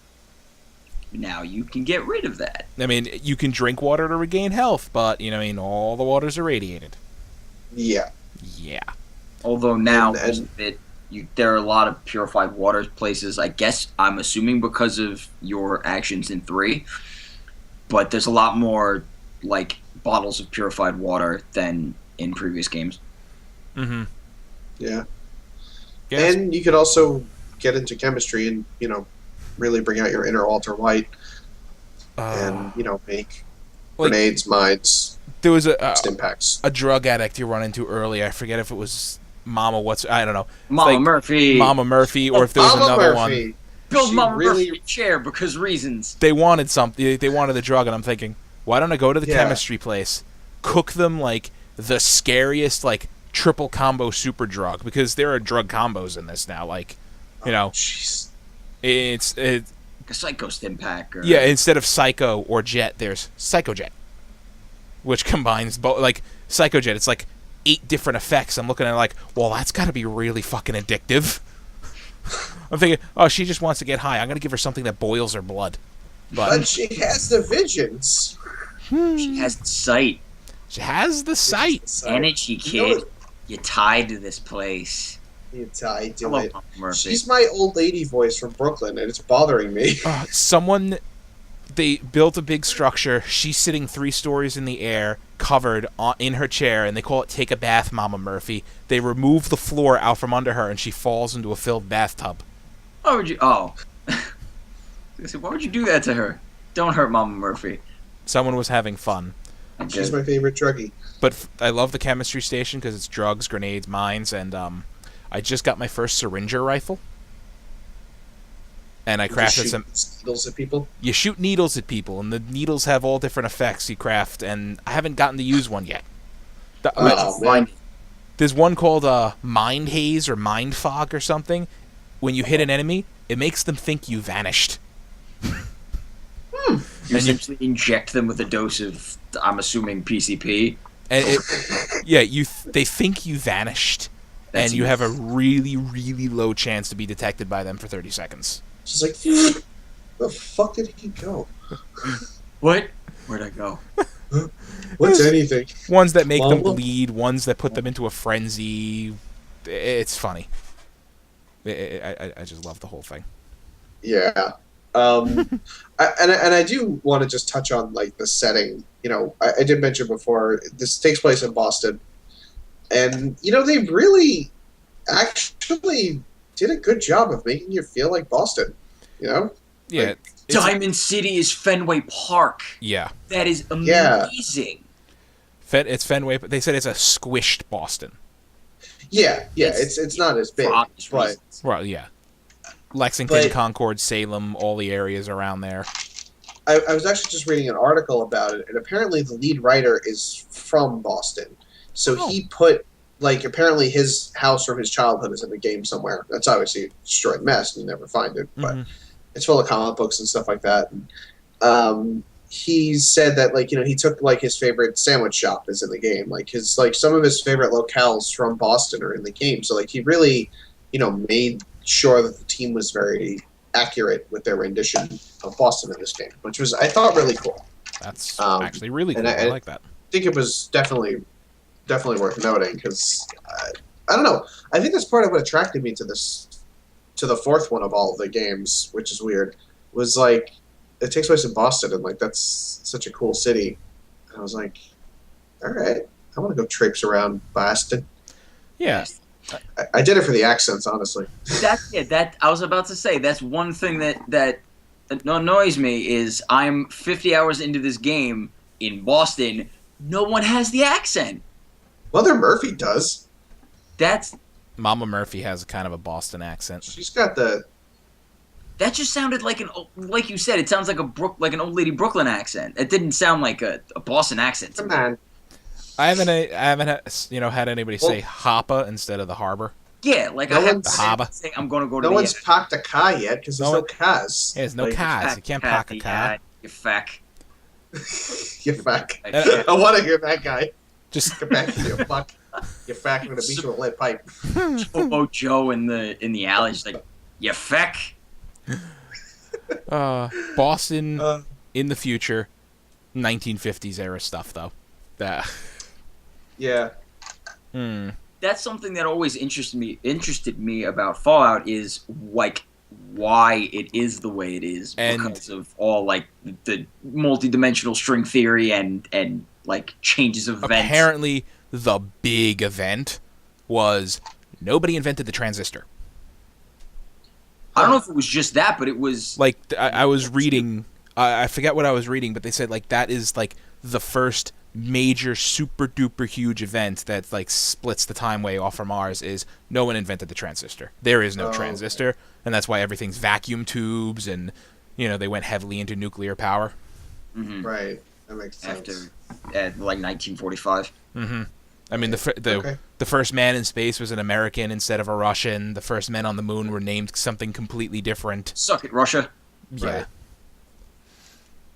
Now you can get rid of that. I mean, you can drink water to regain health, but all the water's irradiated. Yeah. Yeah. Although now And- there are a lot of purified water places. I guess I'm assuming because of your actions in 3, but there's a lot more like bottles of purified water than in previous games. Mm-hmm. Yeah. Yes. And you could also get into chemistry and, really bring out your inner Walter White. and make Like, grenades, mines, there was stimpaks. a drug addict you run into earlier. I forget if it was I don't know. It's Mama like Murphy. Mama Murphy, or if there was Mama another Murphy. one. Build She Mama really- Murphy a chair because reasons. They wanted something. They wanted a drug, and I'm thinking, why don't I go to the Yeah. chemistry place, cook them like the scariest like triple combo super drug, because there are drug combos in this now. Like, Jeez. it's Like a Psycho Stimpak. Or... yeah. Instead of Psycho or Jet, there's Psychojet, which combines both. Like Psychojet, it's like 8 different effects. I'm looking at it like, well, that's got to be really fucking addictive. I'm thinking, oh, she just wants to get high. I'm gonna give her something that boils her blood. But she has the visions. She has the sight. She has the sight. Energy, kid. You're tied to this place. You're tied I to love it. Mama Murphy. She's my old lady voice from Brooklyn, and it's bothering me. They built a big structure. She's sitting 3 stories in the air, covered in her chair, and they call it "Take a Bath, Mama Murphy." They remove the floor out from under her, and she falls into a filled bathtub. Why would you? Oh. I said, why would you do that to her? Don't hurt Mama Murphy. Someone was having fun. She's my favorite druggie. But I love the chemistry station because it's drugs, grenades, mines, and I just got my first syringer rifle. And I crafted some needles at people. You shoot needles at people, and the needles have all different effects you craft, and I haven't gotten to use one yet. Man. There's one called Mind Haze or Mind Fog or something. When you hit an enemy, it makes them think you vanished. You essentially inject them with a dose of, I'm assuming, PCP. And they think you vanished, and you have a really, really low chance to be detected by them for 30 seconds. She's like, where the fuck did he go? What? Where'd I go? What's anything? Ones that make them Mama? bleed, ones that put them into a frenzy. It's funny. I just love the whole thing. Yeah. I do want to just touch on like the setting. I did mention before, this takes place in Boston, and they really actually did a good job of making you feel like Boston. Yeah. Like, Diamond City is Fenway Park. Yeah. That is amazing. It's Fenway, but they said it's a squished Boston. Yeah. It's not as big, For obvious but reasons. Well, yeah. Lexington, But- Concord, Salem, all the areas around there. I was actually just reading an article about it, and apparently the lead writer is from Boston. So he put, apparently his house from his childhood is in the game somewhere. That's obviously a destroyed mess, and you never find it, but it's full of comic books and stuff like that. And, he said that, he took, his favorite sandwich shop is in the game. Some of his favorite locales from Boston are in the game. So, he really, made sure that the team was very accurate with their rendition of Boston in this game, which was, I thought, really cool. That's actually really cool. I like that. I think it was definitely worth noting because I don't know. I think that's part of what attracted me to the fourth one of all of the games, which is weird. Was it takes place in Boston, and that's such a cool city. And I was like, all right, I want to go traipse around Boston. Yeah. I did it for the accents, honestly. That I was about to say. That's one thing that annoys me is I'm 50 hours into this game in Boston. No one has the accent. Mother Murphy does. Mama Murphy has kind of a Boston accent. She's got the. That just sounded like like you said. It sounds like an old lady Brooklyn accent. It didn't sound like a Boston accent. Come on. I haven't had anybody say Hoppa instead of the harbor. Yeah, I have the harbor. saying I'm going to go to No the one's parked a car yet because there's no cars. Yeah, there's no cars. You can't park a car. You fuck. You fuck. I want to hear that guy. Just Get back here, fuck. You fuck. I'm gonna beat you with a lead pipe. Hobo Joe in the alley, just like, you fuck. Boston in the future, 1950s era stuff though. Yeah. That's something that always interested me about Fallout is why it is the way it is, because of all the multi-dimensional string theory and changes of events. Apparently, the big event was nobody invented the transistor. I don't know if it was just that, but it was I was reading I forget what I was reading, but they said like that is like the first major super duper huge event that like splits the time way off from ours. Is no one invented the transistor. There is no transistor, and that's why everything's vacuum tubes, and they went heavily into nuclear power. Mm-hmm. Right, that makes sense. At like 1945. Mm-hmm. I mean, the first man in space was an American instead of a Russian. The first men on the moon were named something completely different. Suck it, Russia. Yeah. Right.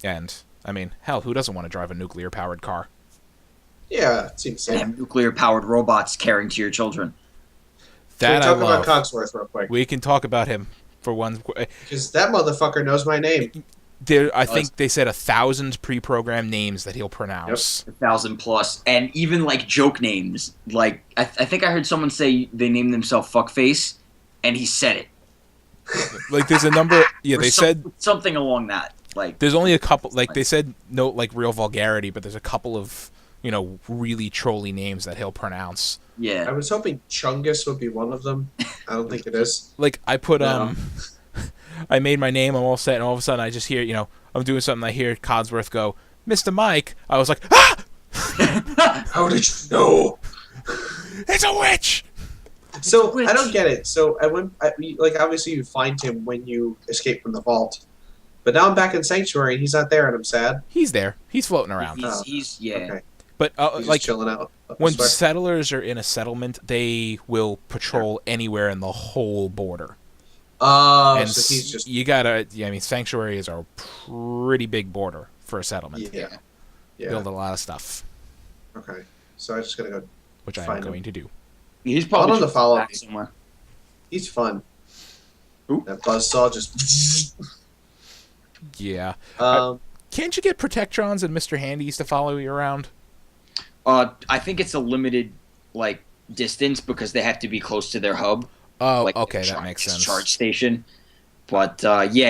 And, I mean, hell, who doesn't want to drive a nuclear-powered car? Yeah, it seems safe. And nuclear-powered robots caring to your children. Can we That talk I love. about Cogsworth real quick? We can talk about him for one. Because that motherfucker knows my name. I think they said 1,000 pre-programmed names that he'll pronounce. 1,000 plus, and even like joke names. Like I think I heard someone say they named themselves Fuckface, and he said it. Like there's a number. Yeah, they said something along that. Like there's only a couple. Like they said, no, like real vulgarity, but there's a couple of really trolly names that he'll pronounce. Yeah, I was hoping Chungus would be one of them. I don't think it is. Like I put No. I made my name, I'm all set, and all of a sudden I just hear, I'm doing something, I hear Codsworth go, Mr. Mike. I was like, ah! How did you know? It's a witch! So, I don't get it. So, obviously you find him when you escape from the vault. But now I'm back in Sanctuary, and he's not there, and I'm sad. He's there. He's floating around. he's yeah. Okay. But, He's like, just chilling out. when settlers are in a settlement, they will patrol anywhere in the whole border. Oh, And so he's just... sanctuaries are a pretty big border for a settlement. Yeah. Build a lot of stuff, Okay. So I just gotta go... which I am Find going to do. He's probably Tell him to follow back me. somewhere. He's fun. Who? That buzzsaw just... Yeah. Um, Can't you get Protectrons and Mr. Handies to follow you around? I think it's a limited like distance because they have to be close to their hub. Oh, Like okay, their that makes sense. Charge station, but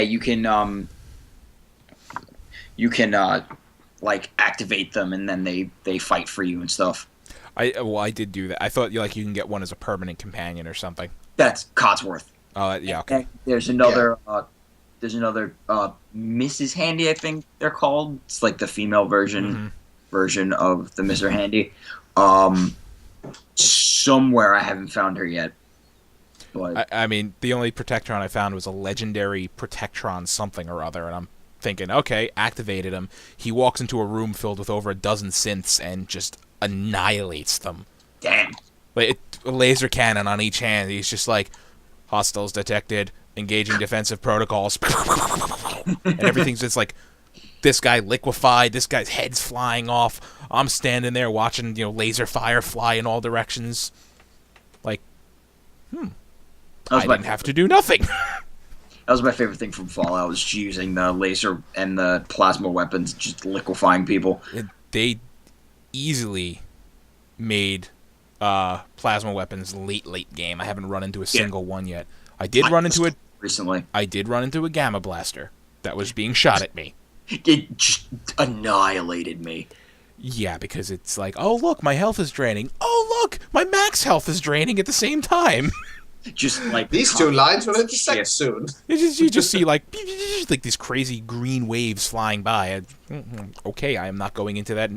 you can like activate them and then they fight for you and stuff. I did do that. I thought you can get one as a permanent companion or something. That's Codsworth. Oh, yeah, okay. And there's another Mrs. Handy, I think they're called. It's like the female version of the Mr. Handy. Somewhere I haven't found her yet. But I mean, the only Protectron I found was a legendary Protectron something or other, and I'm thinking, okay, activated him. He walks into a room filled with over a dozen synths and just annihilates them. damn. Like a laser cannon on each hand. He's just like, hostiles detected, engaging defensive protocols, and everything's just like, this guy liquefied, this guy's head's flying off. I'm standing there watching, laser fire fly in all directions. Like, I didn't have to do nothing. That was my favorite thing from Fallout, was using the laser and the plasma weapons, just liquefying people. They easily made plasma weapons late game. I haven't run into a single one yet. I did run into a gamma blaster that was being shot at me. It just annihilated me. Yeah, because it's like, oh look, my health is draining. Oh look, my max health is draining at the same time. Just like these two lines will intersect soon. You just see like these crazy green waves flying by. Okay, I am not going into that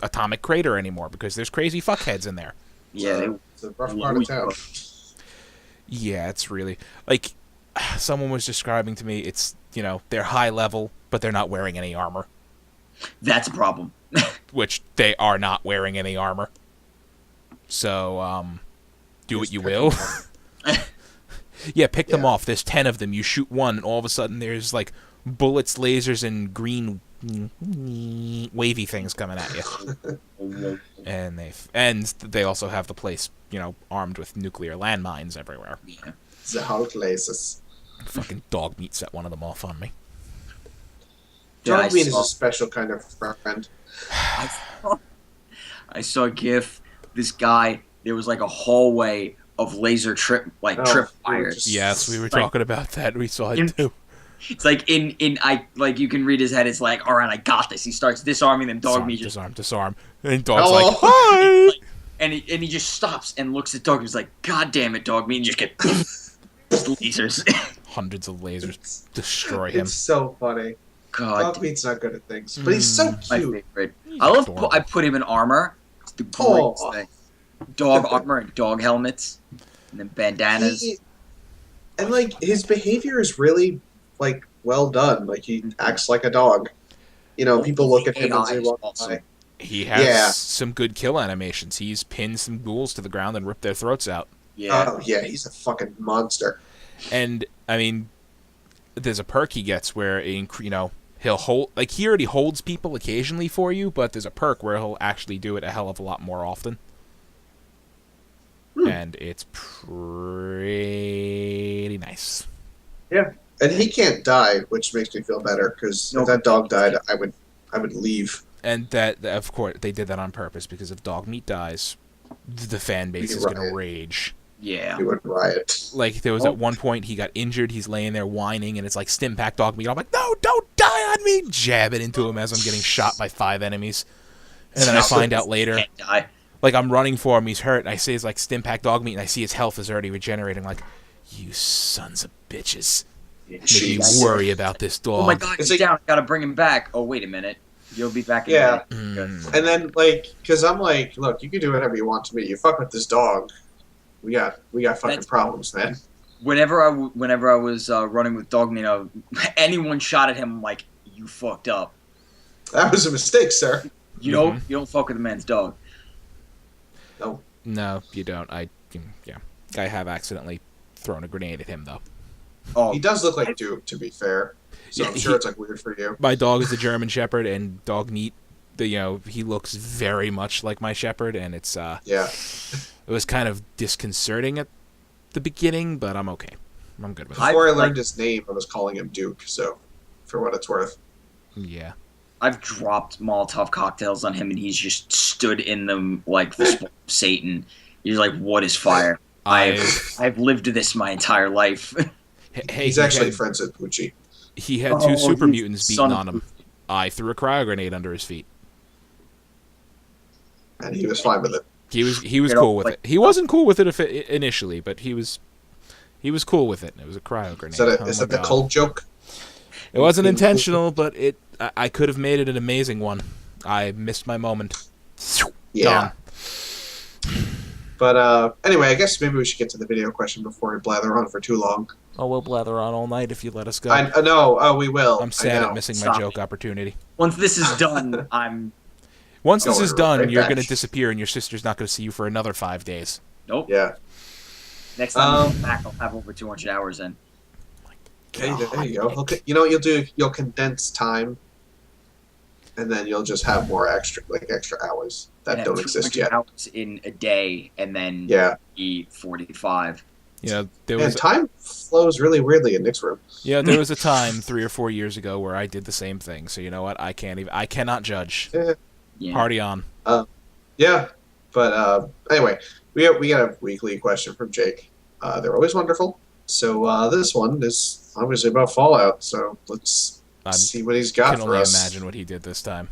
atomic crater anymore because there's crazy fuckheads in there. Yeah, It's a rough part of town. Yeah, it's really like someone was describing to me. It's they're high level, but they're not wearing any armor. that's a problem. Which they are not wearing any armor. So do what you will. Yeah, pick them off. There's 10 of them. You shoot one, and all of a sudden there's like bullets, lasers, and green wavy things coming at you. And they also have the place, armed with nuclear landmines everywhere. Yeah. The Hulk lasers. Fucking dog meat set one of them off on me. Yeah, Dogmeat is a special kind of friend. I saw a GIF. This guy, there was like a hallway of laser trip wires. Yes, we were talking about that. We saw it too. It's like you can read his head. It's like, all right, I got this. He starts disarming them. Dogmeat just disarm. And Dog's like, hi! and he just stops and looks at Dog. He's like, God damn it, Dogmeat, and just get lasers. Hundreds of lasers destroy him. It's so funny. God, Dog meat's not good at things, but he's so my cute. favorite. He's I love. adorable. I put him in armor. It's the greatest thing. Dog armor and dog helmets, and then bandanas. And like his behavior is really like well done. Like he acts like a dog. You know, people look at him and say, "Well, awesome. He has Yeah. some good kill animations. He's pinned some ghouls to the ground and ripped their throats out. Yeah. Oh yeah, he's a fucking monster." And I mean, there's a perk he gets where he'll hold, like, he already holds people occasionally for you, but there's a perk where he'll actually do it a hell of a lot more often. And it's pretty nice. Yeah, and he can't die, which makes me feel better because if that dog died, I would leave. And that, of course, they did that on purpose because if dog meat dies, the fan base is going to rage. Yeah. He would riot. Like, there was at one point he got injured, he's laying there whining, and it's like stim pack dog meat. I'm like, no, don't die on me! Jab it into him as I'm getting shot by 5 enemies. And then I find out later, Can't die. like, I'm running for him, he's hurt, and I see his, like, stim pack dog meat, and I see his health is already regenerating. Like, you sons of bitches. Make me worry about this dog. Oh my god, he's down. Gotta bring him back. Oh, wait a minute. You'll be back in Yeah. Good. And then like, because I'm like, look, you can do whatever you want to me. You fuck with this dog, we got fucking problems, man. Whenever I was running with dog meat, anyone shot at him, I'm like, you fucked up. That was a mistake, sir. You don't fuck with a man's dog. No. No, you don't. I have accidentally thrown a grenade at him, though. Oh, He does look like Duke, to be fair. So I'm sure it's like weird for you. My dog is a German Shepherd, and dog meat, he looks very much like my Shepherd, and it's Yeah. it was kind of disconcerting at the beginning, but I'm okay. I'm good with it. Before I learned his name, I was calling him Duke. So, for what it's worth. Yeah. I've dropped Molotov cocktails on him, and he's just stood in them like the spawn of Satan. He's like, "What is fire?" I've lived this my entire life. Hey, He's actually friends with Poochie. he had 2 super he's mutants the beaten son on him. I threw a cryo grenade under his feet. And he was fine with it. He was cool with it. He wasn't cool with it initially, but he was cool with it. It was a cryo grenade. Is that the cold joke? It wasn't intentional, but I could have made it an amazing one. I missed my moment. Yeah. But anyway, I guess maybe we should get to the video question before we blather on for too long. Oh, we'll blather on all night if you let us go. I know. Oh, we will. I'm sad at missing my joke opportunity. Once this is done, I'm. Once this is done, right you're back. going to disappear, and your sister's not going to see you for another 5 days. Nope. Yeah. Next time I'm back, I'll have over 200 hours in. Okay, there you go. Okay, you know what you'll do? You'll condense time, and then you'll just have more extra hours that don't exist yet. Hours in a day, and then Yeah. be 45. There And was time flows really weirdly in Nick's room. there was a time 3 or 4 years ago where I did the same thing. So you know what? I cannot judge. Yeah. Party on. Yeah, but anyway, we got a weekly question from Jake. They're always wonderful. So this one is obviously about Fallout. So let's see what he's I got can for only us. imagine what he did this time.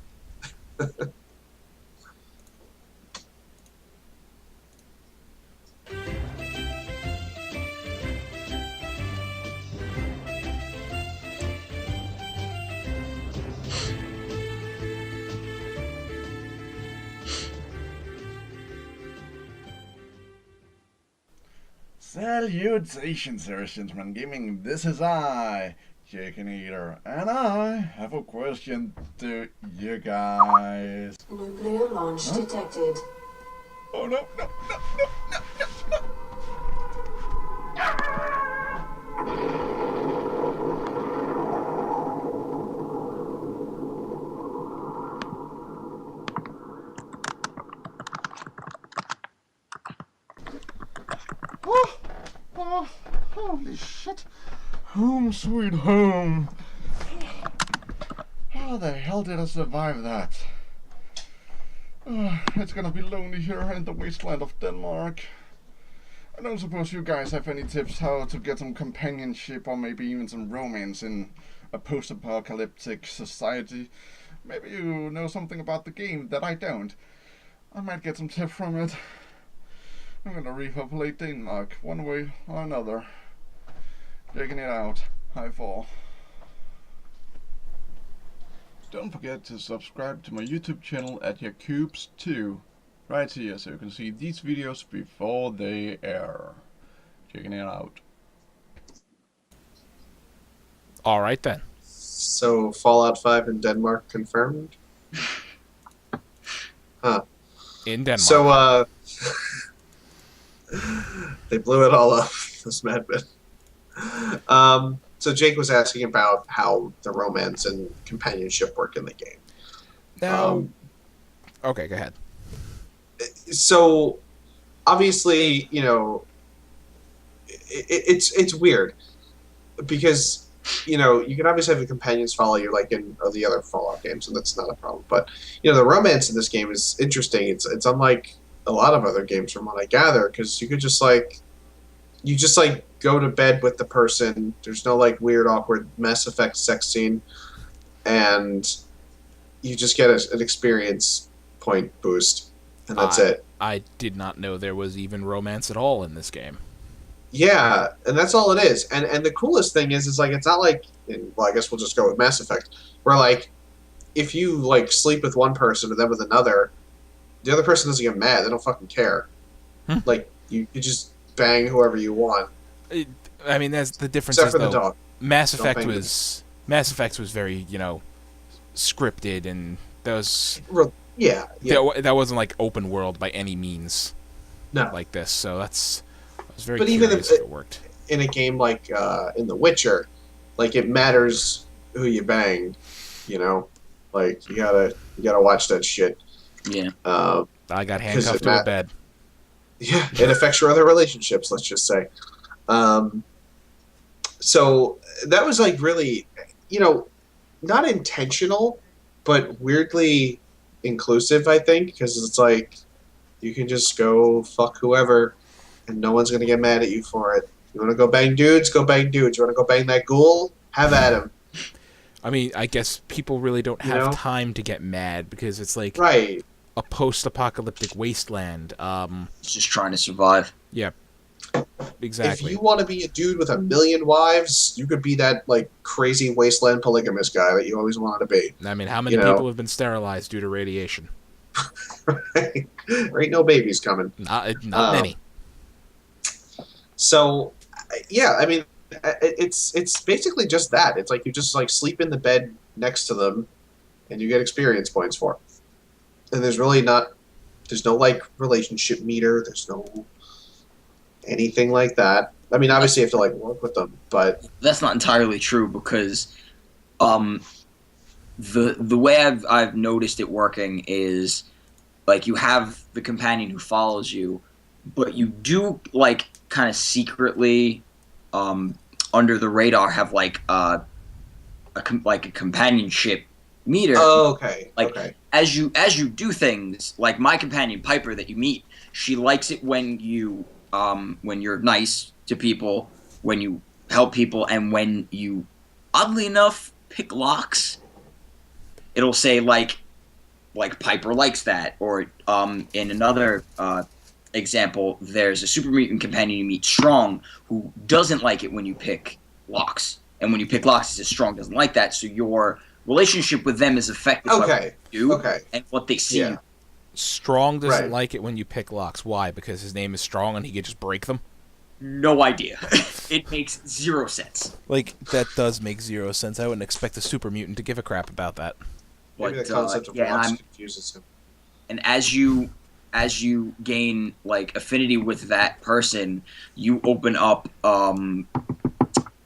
Salutations, Serious Gentlemen Gaming. This is I, Chicken Eater, and I have a question to you guys. Nuclear launch detected. Oh no, no, no, no, no, no, no. Oh, holy shit. Home sweet home. How the hell did I survive that? It's gonna be lonely here in the wasteland of Denmark. I don't suppose you guys have any tips how to get some companionship or maybe even some romance in a post-apocalyptic society. Maybe you know something about the game that I don't. I might get some tips from it. I'm gonna repopulate Denmark, one way or another. Checking it out. High fall. don't forget to subscribe to my YouTube channel at Yakubes2 right here, so you can see these videos before they air. Checking it out. All right then. So Fallout 5 in Denmark confirmed? Huh. In Denmark. So, they blew it all up, those madmen. So Jake was asking about how the romance and companionship work in the game. Now, okay, go ahead. So, obviously, you know, it's weird because, you know, you can obviously have your companions follow you like in the other Fallout games, and that's not a problem. But, you know, the romance in this game is interesting. It's unlike a lot of other games from what I gather, because you could just go to bed with the person. There's no like weird, awkward Mass Effect sex scene, and you just get an experience point boost, and that's it. I did not know there was even romance at all in this game. Yeah, and that's all it is. And the coolest thing is like it's not like, well, I guess we'll just go with Mass Effect, where like if you like sleep with one person and then with another, the other person doesn't get mad. They don't fucking care. Like you just bang whoever you want. I mean, that's the difference. Except for the dog. Mass Effect was very, you know, scripted, and that was that wasn't like open world by any means. No, like this. So I was very but curious even if it worked in a game like in The Witcher, like it matters who you bang. You know, like you gotta watch that shit. Yeah. I got handcuffed to a bed. Yeah, it affects your other relationships. Let's just say. So that was like really, you know, not intentional, but weirdly inclusive, I think, because it's like you can just go fuck whoever and no one's going to get mad at you for it. You want to go bang dudes? Go bang dudes. You want to go bang that ghoul? Have at him. I mean, I guess people really don't have time to get mad because it's like right. a post-apocalyptic wasteland. It's just trying to survive. Yeah. Exactly. If you want to be a dude with 1 million wives, you could be that like crazy wasteland polygamous guy that you always wanted to be. I mean, how many people have been sterilized due to radiation? There ain't no babies coming. Not many. So, yeah, I mean, it's basically just that. It's like you just like sleep in the bed next to them, and you get experience points for it. And there's no like relationship meter. There's no anything like that. I mean, obviously you have to like work with them, but that's not entirely true because the way I've noticed it working is like you have the companion who follows you, but you do like kind of secretly under the radar have like a companionship meter. Oh, okay. Like okay. as you do things, like my companion Piper that you meet, she likes it when you're nice to people, when you help people, and when you, oddly enough, pick locks. It'll say like Piper likes that, or in another example, there's a super mutant companion you meet, Strong, who doesn't like it when you pick locks, and when you pick locks, it says Strong doesn't like that. So your relationship with them is affected by what you do and what they see. Yeah. Strong doesn't like it when you pick locks. Why? Because his name is Strong and he could just break them? No idea. It makes 0 sense. Like, that does make 0 sense. I wouldn't expect a super mutant to give a crap about that. Maybe the concept of locks confuses him. And as you gain like affinity with that person, you open up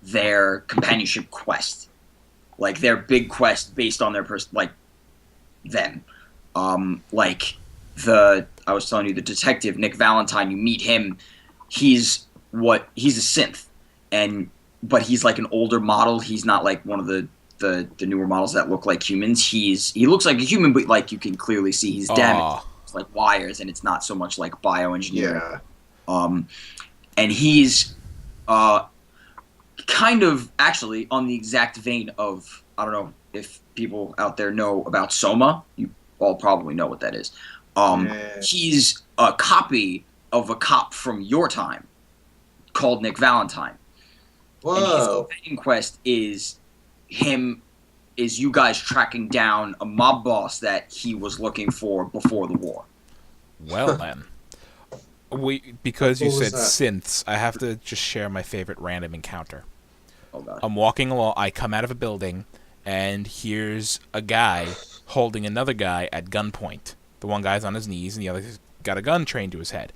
their companionship quest, like their big quest based on their them. Like I was telling you, the detective Nick Valentine. You meet him. He's a synth, but he's like an older model. He's not like one of the newer models that look like humans. He looks like a human, but like you can clearly see he's damaged. It's like wires, and it's not so much like bioengineering. Yeah. And he's kind of actually on the exact vein of, I don't know if people out there know about Soma. You all probably know what that is. He's a copy of a cop from your time called Nick Valentine. Whoa. And his companion quest is him is you guys tracking down a mob boss that he was looking for before the war. Well then, because you What was said that? synths, I have to just share my favorite random encounter. Oh god. I'm walking along. I come out of a building, and here's a guy holding another guy at gunpoint. The one guy's on his knees, and the other's got a gun trained to his head.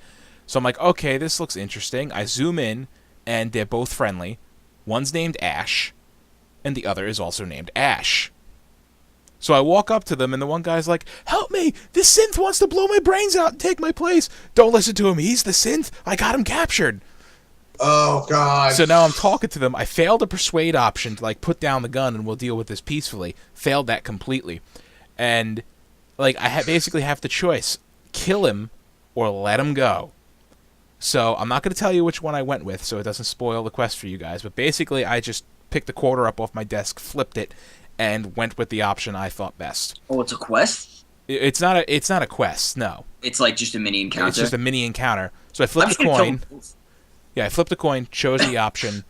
So I'm like, okay, this looks interesting. I zoom in, and they're both friendly. One's named Ash, and the other is also named Ash. So I walk up to them, and the one guy's like, help me! This synth wants to blow my brains out and take my place! Don't listen to him, he's the synth! I got him captured! Oh God. So now I'm talking to them. I failed a persuade option to, like, put down the gun and we'll deal with this peacefully. Failed that completely. And, like, I basically have the choice. Kill him or let him go. So I'm not going to tell you which one I went with so it doesn't spoil the quest for you guys. But basically I just picked the quarter up off my desk, flipped it, and went with the option I thought best. Oh, it's a quest? It's not a quest, no. It's like just a mini encounter. It's just a mini encounter. So I I'm flipped just the gonna kill coin. them both. Yeah, I flipped a coin, chose the option,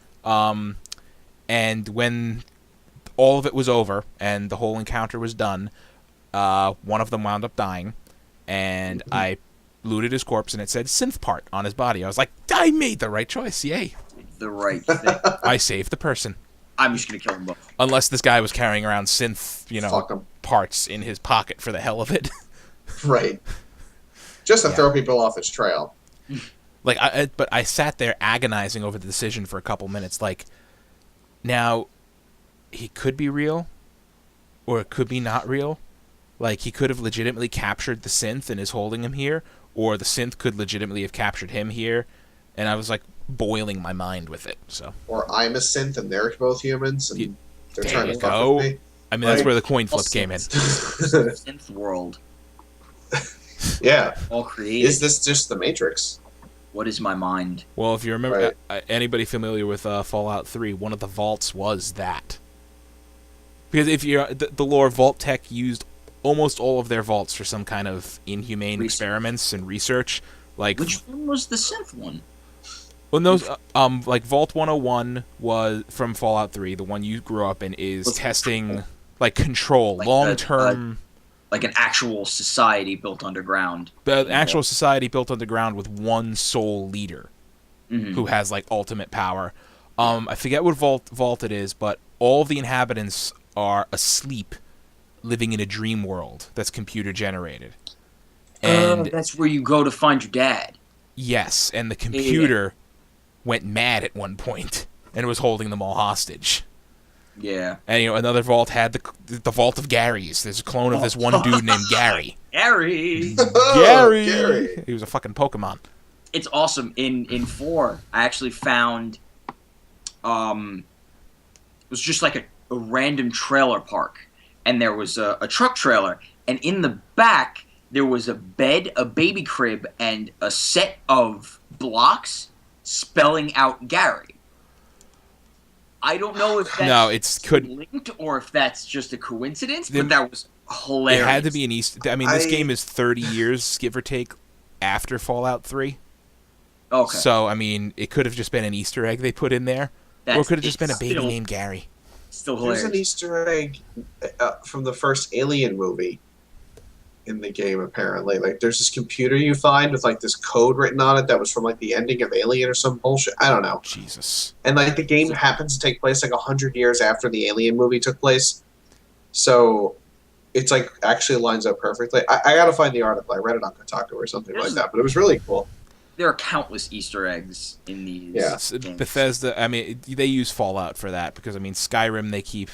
and when all of it was over and the whole encounter was done, one of them wound up dying, and I looted his corpse, and it said synth part on his body. I was like, I made the right choice, yay. The right thing. I saved the person. I'm just gonna kill them both. Unless this guy was carrying around synth, Fuck 'em. parts in his pocket for the hell of it. Right. Just to Yeah. throw people off his trail. But I sat there agonizing over the decision for a couple minutes. Like, now, he could be real, or it could be not real. Like, he could have legitimately captured the synth and is holding him here, or the synth could legitimately have captured him here. And I was, like, boiling my mind with it. So, Or I'm a synth and they're both humans and they're there trying you to fuck go. with me. I mean, that's Right. where the coin flip came in. Synth world. Yeah. All created. Is this just the Matrix? What is my mind? Well, if you remember, Right. anybody familiar with Fallout 3, one of the vaults was that. Because if you're the lore, Vault-Tec used almost all of their vaults for some kind of inhumane Research. experiments and research. Like, Which one was the synth one? well, those like Vault 101 was from Fallout 3. The one you grew up in is Was testing control. like control, Like long-term. Like an actual society built underground. The actual society built underground with one sole leader Mhm. who has like ultimate power. I forget what vault it is, but all the inhabitants are asleep, living in a dream world that's computer generated. And That's where you go to find your dad. yes, and the computer went mad at one point and was holding them all hostage. Yeah. And another vault had the Vault of Gary's. There's a clone of this one dude named Gary. Gary! Gary! Gary. He was a fucking Pokemon. It's awesome. In 4, I actually found it was just like a random trailer park, and there was a truck trailer, and in the back there was a bed, a baby crib, and a set of blocks spelling out Gary. I don't know if that's linked or if that's just a coincidence, but that was hilarious. It had to be an Easter. I mean, this I- game is 30 years, give or take, after Fallout 3. Okay. So, I mean, it could have just been an Easter egg they put in there. Or it could have just been a baby named Gary. Still There's hilarious. an Easter egg from the first Alien movie in the game, apparently. Like, there's this computer you find with, like, this code written on it that was from, like, the ending of Alien or some bullshit. I don't know. Jesus. And, like, the game happens to take place, like, 100 years after the Alien movie took place. So, it's, like, actually lines up perfectly. I gotta find the article. I read it on Kotaku or something like that, but it was really cool. There are countless Easter eggs in these Yeah. games. Bethesda, I mean, they use Fallout for that because, I mean, Skyrim, they keep...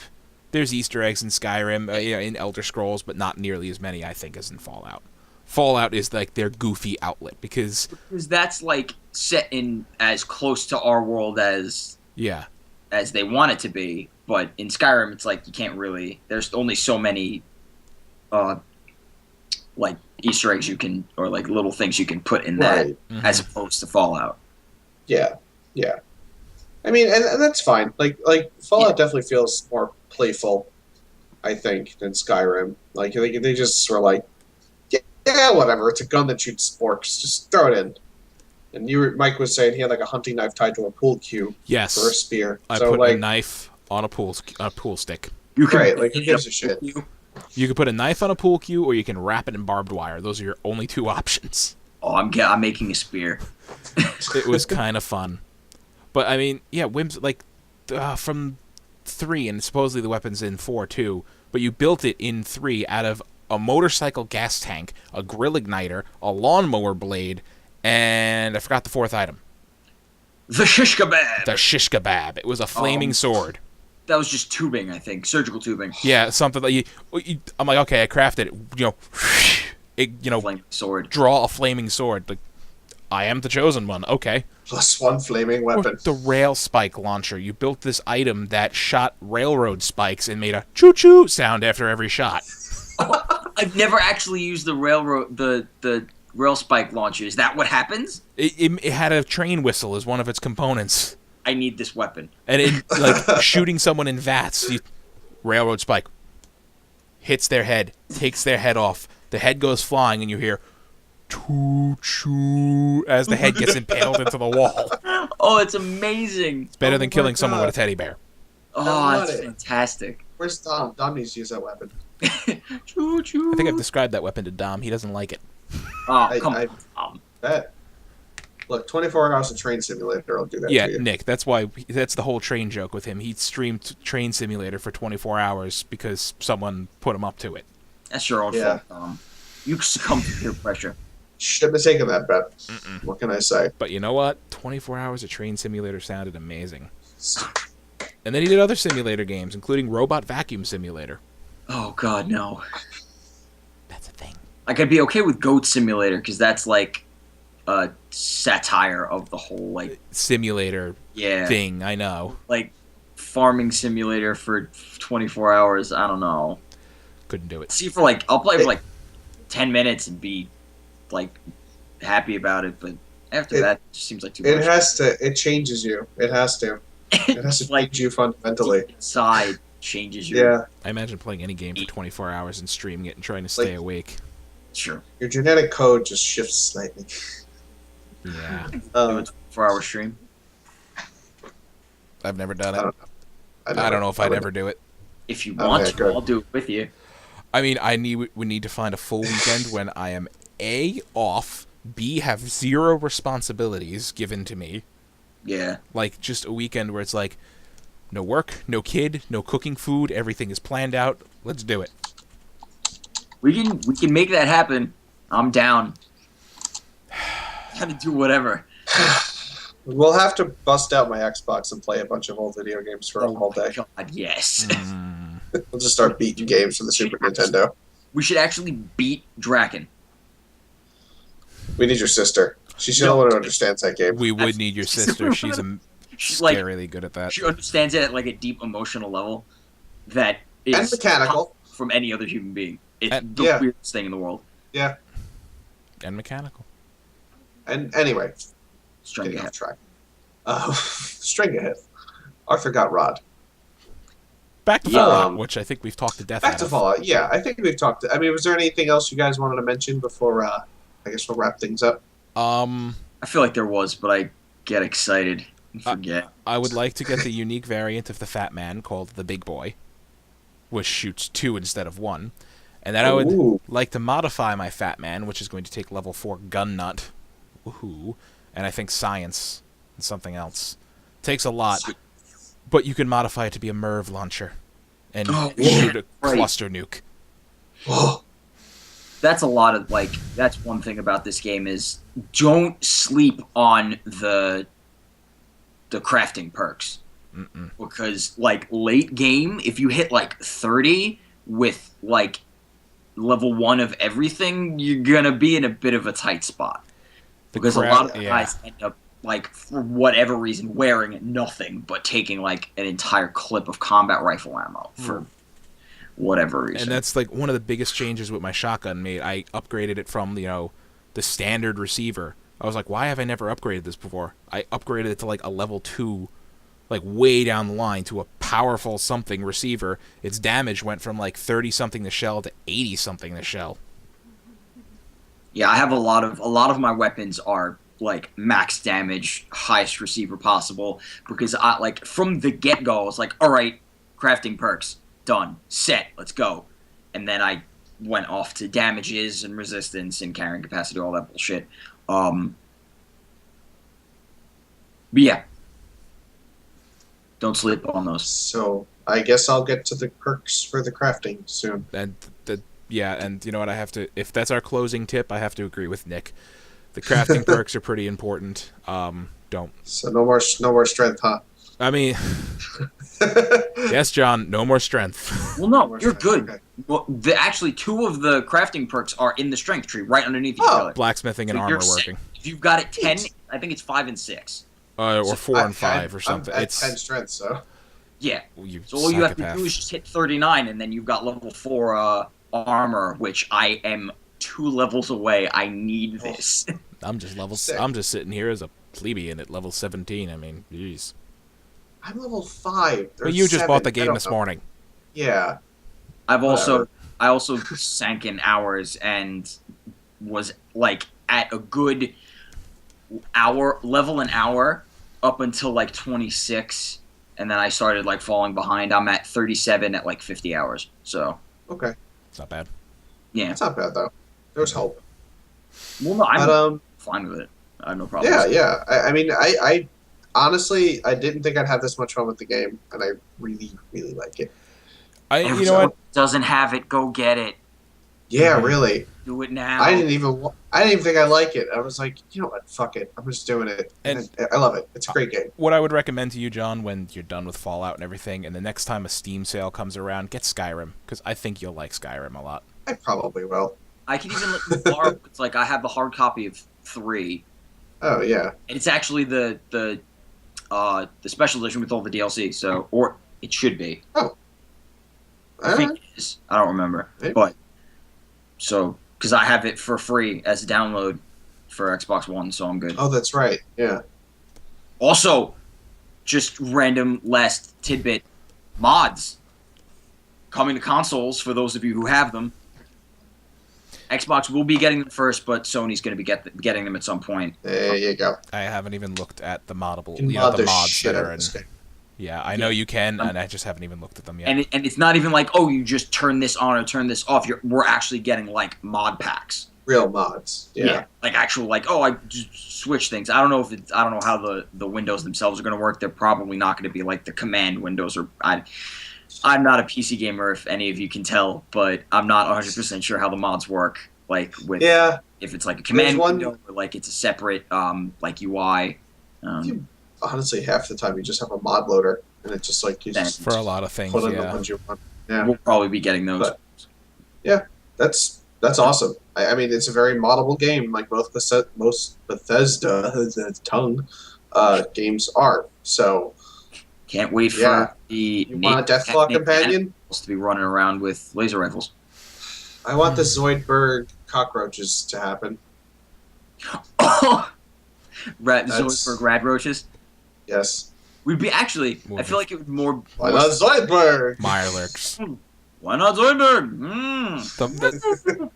There's Easter eggs in Skyrim, in Elder Scrolls, but not nearly as many, I think, as in Fallout. Fallout is, like, their goofy outlet because... Because that's, like, set in as close to our world as Yeah. they want it to be, but in Skyrim, it's like you can't really... There's only so many, like, Easter eggs you can... Or, like, little things you can put in that Right. as opposed to Fallout. Yeah. Yeah. I mean, and that's fine. Like Fallout definitely feels more playful, I think, than Skyrim. Like they just were like, yeah, whatever. It's a gun that shoots sporks. Just throw it in. And Mike was saying he had like a hunting knife tied to a pool cue Yes. for a spear. I so put like, a knife on a pool stick. You can Right, like, who gives a shit? You can put a knife on a pool cue, or you can wrap it in barbed wire. Those are your only two options. Oh, I'm making a spear. It was kind of fun. But, I mean, yeah, Whims, like, from 3, and supposedly the weapon's in 4, too, but you built it in 3 out of a motorcycle gas tank, a grill igniter, a lawnmower blade, and I forgot the 4th item. The shish kebab. The shish kebab. It was a flaming sword. That was just tubing, I think. Surgical tubing. Yeah, something like I'm like, okay, I crafted it. Flaming sword. Draw a flaming sword. Like, I am the chosen one. Okay. +1 flaming weapon. Or the rail spike launcher. You built this item that shot railroad spikes and made a choo-choo sound after every shot. I've never actually used the rail spike launcher. Is that what happens? It had a train whistle as one of its components. I need this weapon. And like shooting someone in V.A.T.S, railroad spike hits their head, takes their head off. The head goes flying, and you hear choo-choo as the head gets impaled into the wall. Oh, it's amazing. It's better than killing someone with a teddy bear. Oh, that's fantastic. Where's Dom? Dom needs to use that weapon. Choo-choo. I think I've described that weapon to Dom. He doesn't like it. Oh, come on. Bet. Look, 24 hours of Train Simulator will do that Yeah, to you. Nick, that's the whole train joke with him. He streamed Train Simulator for 24 hours because someone put him up to it. That's your own fault, Tom. You succumb to peer pressure. Shouldn't have taken that bet. What can I say? But you know what? 24 hours of Train Simulator sounded amazing. And then he did other simulator games, including Robot Vacuum Simulator. Oh, God, no. That's a thing. I could be okay with Goat Simulator, because that's like a satire of the whole, like... Simulator Yeah. thing, I know. Like, farming simulator for 24 hours, I don't know. Couldn't do it. See, I'll play for 10 minutes and be, happy about it, but after that, it just seems like too much. It has to. It changes you. It has to. It has to change you fundamentally. Inside changes you. Yeah. I imagine playing any game for 24 hours and streaming it and trying to stay awake. Sure. Your genetic code just shifts slightly. Yeah. Do a 24-hour stream. I've never done it. I don't know if I'd ever do it. If you want to, good. I'll do it with you. I mean, we need to find a full weekend when I am A, off, B, have zero responsibilities given to me. Yeah. Like, just a weekend where it's like, no work, no kid, no cooking food, everything is planned out. Let's do it. We can make that happen. I'm down. Gotta do whatever. We'll have to bust out my Xbox and play a bunch of old video games for a whole day. God, yes. We'll just start beating games from the Super Nintendo. We should actually beat Draken. We need your sister. She's the only one who understands that game. We would need your sister. She's scarily good at that. She understands it at a deep emotional level that is And mechanical. from any other human being. It's And- the weirdest thing in the world. Yeah. And mechanical. And anyway, String getting ahead. off track. String ahead. Arthur got Rod. Back to Fallout, which I think we've talked to death Back out to of. Fallout. Yeah, I think we've talked. I mean, was there anything else you guys wanted to mention before? I guess we'll wrap things up. I feel like there was, but I get excited and forget. I would like to get the unique variant of the Fat Man called the Big Boy, which shoots 2 instead of 1. And then I would like to modify my Fat Man, which is going to take level 4 Gun Nut. Woohoo. And I think Science and something else. Takes a lot, but you can modify it to be a MIRV launcher and shoot a cluster nuke. That's a lot of, that's one thing about this game is don't sleep on the crafting perks. Mm-mm. Because, late game, if you hit, 30 with, level 1 of everything, you're gonna be in a bit of a tight spot. Because a lot of the guys end up, for whatever reason, wearing nothing but taking, an entire clip of combat rifle ammo for whatever reason. And that's, one of the biggest changes with my shotgun made. I upgraded it from, the standard receiver. I was like, why have I never upgraded this before? I upgraded it to, a level 2, way down the line to a powerful something receiver. Its damage went from, 30-something the shell to 80-something the shell. Yeah, I have a lot of my weapons are max damage, highest receiver possible, because I from the get-go I was like, all right, crafting perks. done, set, let's go. And then I went off to damages and resistance and carrying capacity, all that bullshit. But yeah, don't sleep on those. So I guess I'll get to the perks for the crafting soon. And and you know what? I have to. If that's our closing tip, I have to agree with Nick. The crafting perks are pretty important. Don't. So no more strength, huh? I mean, yes, John. No more strength. Well, no, you're strength, good. okay. Well, actually, 2 of the crafting perks are in the strength tree, right underneath each other. Blacksmithing and So armor you're set. working. If you've got it 10, I think it's 5 and 6. Or 4 and 5 or something. I'm at It's 10 strength, so. Yeah. you So all you have to psychopath. do is just hit 39, and then you've got level 4 armor, which I am 2 levels away. I need this. I'm just Sick. I'm just sitting here as a plebeian at level 17. I mean, jeez. I'm level 5. Well, you just 7. bought the I game don't this know. morning. Yeah. I also Whatever. sank in hours and was like at a good level an hour up until like 26, and then I started like falling behind. I'm at 37 at like 50 hours. So Okay. It's not bad. yeah. It's not bad, though. There's hope. Well, no, I'm But, fine with it. I have no problem. yeah. I mean, I honestly, I didn't think I'd have this much fun with the game, and I really, really like it. If You know what? someone doesn't have it, go get it. Yeah, Mhm. really. Do it now. I didn't even think I like it. I was like, you know what? Fuck it. I'm just doing it. And- I love it. It's a great game. What I would recommend to you, John, when you're done with Fallout and everything, and the next time a Steam sale comes around, get Skyrim, because I think you'll like Skyrim a lot. I probably will. I can even let you borrow. It's like I have the hard copy of 3. Oh yeah. And it's actually the special edition with all the DLC. So, or it should be. I think it is. I don't remember. Maybe. But so because I have it for free as a download for Xbox One, so I'm good. Oh, that's right. Yeah. Also, just random last tidbit: mods coming to consoles for those of you who have them. Xbox will be getting them first, but Sony's going to be getting them at some point. There you go. I haven't even looked at the moddable, You can the mod the mods shit that out are of in. this game. Yeah, I know you can, and I just haven't even looked at them yet. And it's not even like, oh, you just turn this on or turn this off. We're actually getting like mod packs. Real mods. Yeah. Like actual like, oh, I just switch things. I don't know how the windows themselves are going to work. They're probably not going to be like the command windows or I'm not a PC gamer, if any of you can tell, but I'm not 100% sure how the mods work. Like with if it's like a command window or like it's a separate like UI. Honestly, half the time you just have a mod loader, and it's just like you just For a lot of things, put in the yeah. ones you want. Yeah. We'll probably be getting those. But- That's awesome. I mean, it's a very moddable game, like most Bethesda games are. So Can't wait for Yeah. the you want a Deathclaw companion? to be running around with laser rifles. I want the Zoidberg cockroaches to happen. Zoidberg rad roaches. Yes. We'd be actually. I feel like it would more. Why not Zoidberg? Mirelurks. Why not Zoidberg? Mm.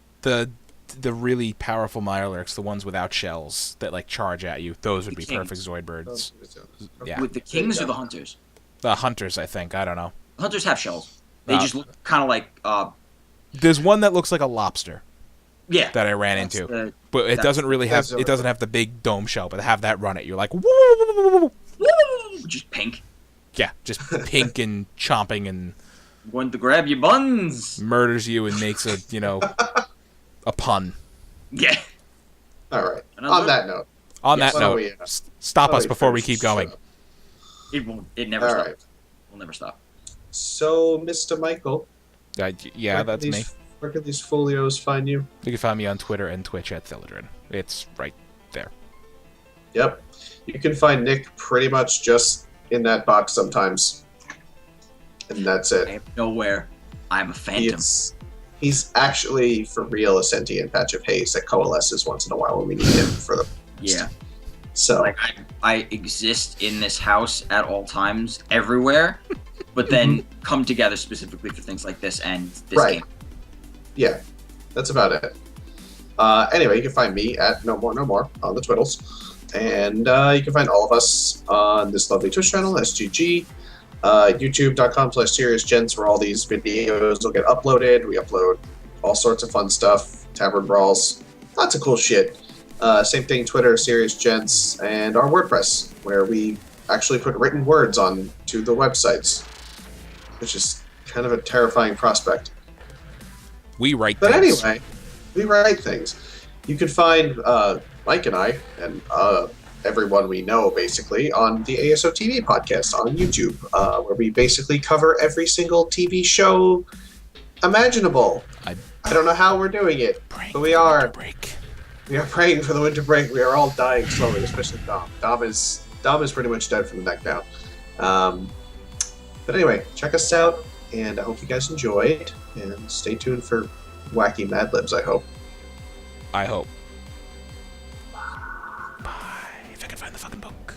The really powerful Mirelurks, the ones without shells that like charge at you, those would be Kings. perfect Zoidbirds. Yeah. With the kings or the hunters? The hunters, I think. I don't know. Hunters have shells. They Uh, just look kind of like. There's one that looks like a lobster Yeah. that I ran That's into, but it that's- doesn't really have. that's It doesn't have the big dome shell, but have that run at you like woo. Woo! Just pink. Yeah, just pink and chomping and Going to grab your buns. murders you and makes a a pun. Yeah. All right. Another- On that note, On Yes. that Oh, note, yeah. stop us Oh, before we finish keep the going. show. It won't. It never All stops. right. We'll never stop. So, Mr. Michael. Yeah, where that's can me. these, Where can these folios find you? You can find me on Twitter and Twitch at Thilladrin. It's right there. Yep. You can find Nick pretty much just in that box sometimes. And that's I it. am nowhere. I'm a phantom. He's actually, for real, a sentient patch of haze that coalesces once in a while when we need him for the... Yeah. So, Like I exist in this house at all times, everywhere, but then come together specifically for things like this and this Right. game. yeah, that's about it. Anyway, you can find me at No More on the Twiddles. And you can find all of us on this lovely Twitch channel, SGG. YouTube.com/Serious Gents, where all these videos will get uploaded. We upload all sorts of fun stuff, tavern brawls, lots of cool shit. Same thing, Twitter, Serious Gents, and our WordPress, where we actually put written words on to the websites, which is kind of a terrifying prospect. We write But things. anyway, we write things. You can find Mike and I, and everyone we know, basically, on the ASO TV podcast on YouTube, where we basically cover every single TV show imaginable. I don't know how we're doing it, but we are. We are praying for the winter break. We are all dying slowly, especially Dom. Dom is pretty much dead from the neck down. But anyway, check us out, and I hope you guys enjoyed. And stay tuned for wacky Mad Libs, I hope. I hope. Bye. If I can find the fucking book.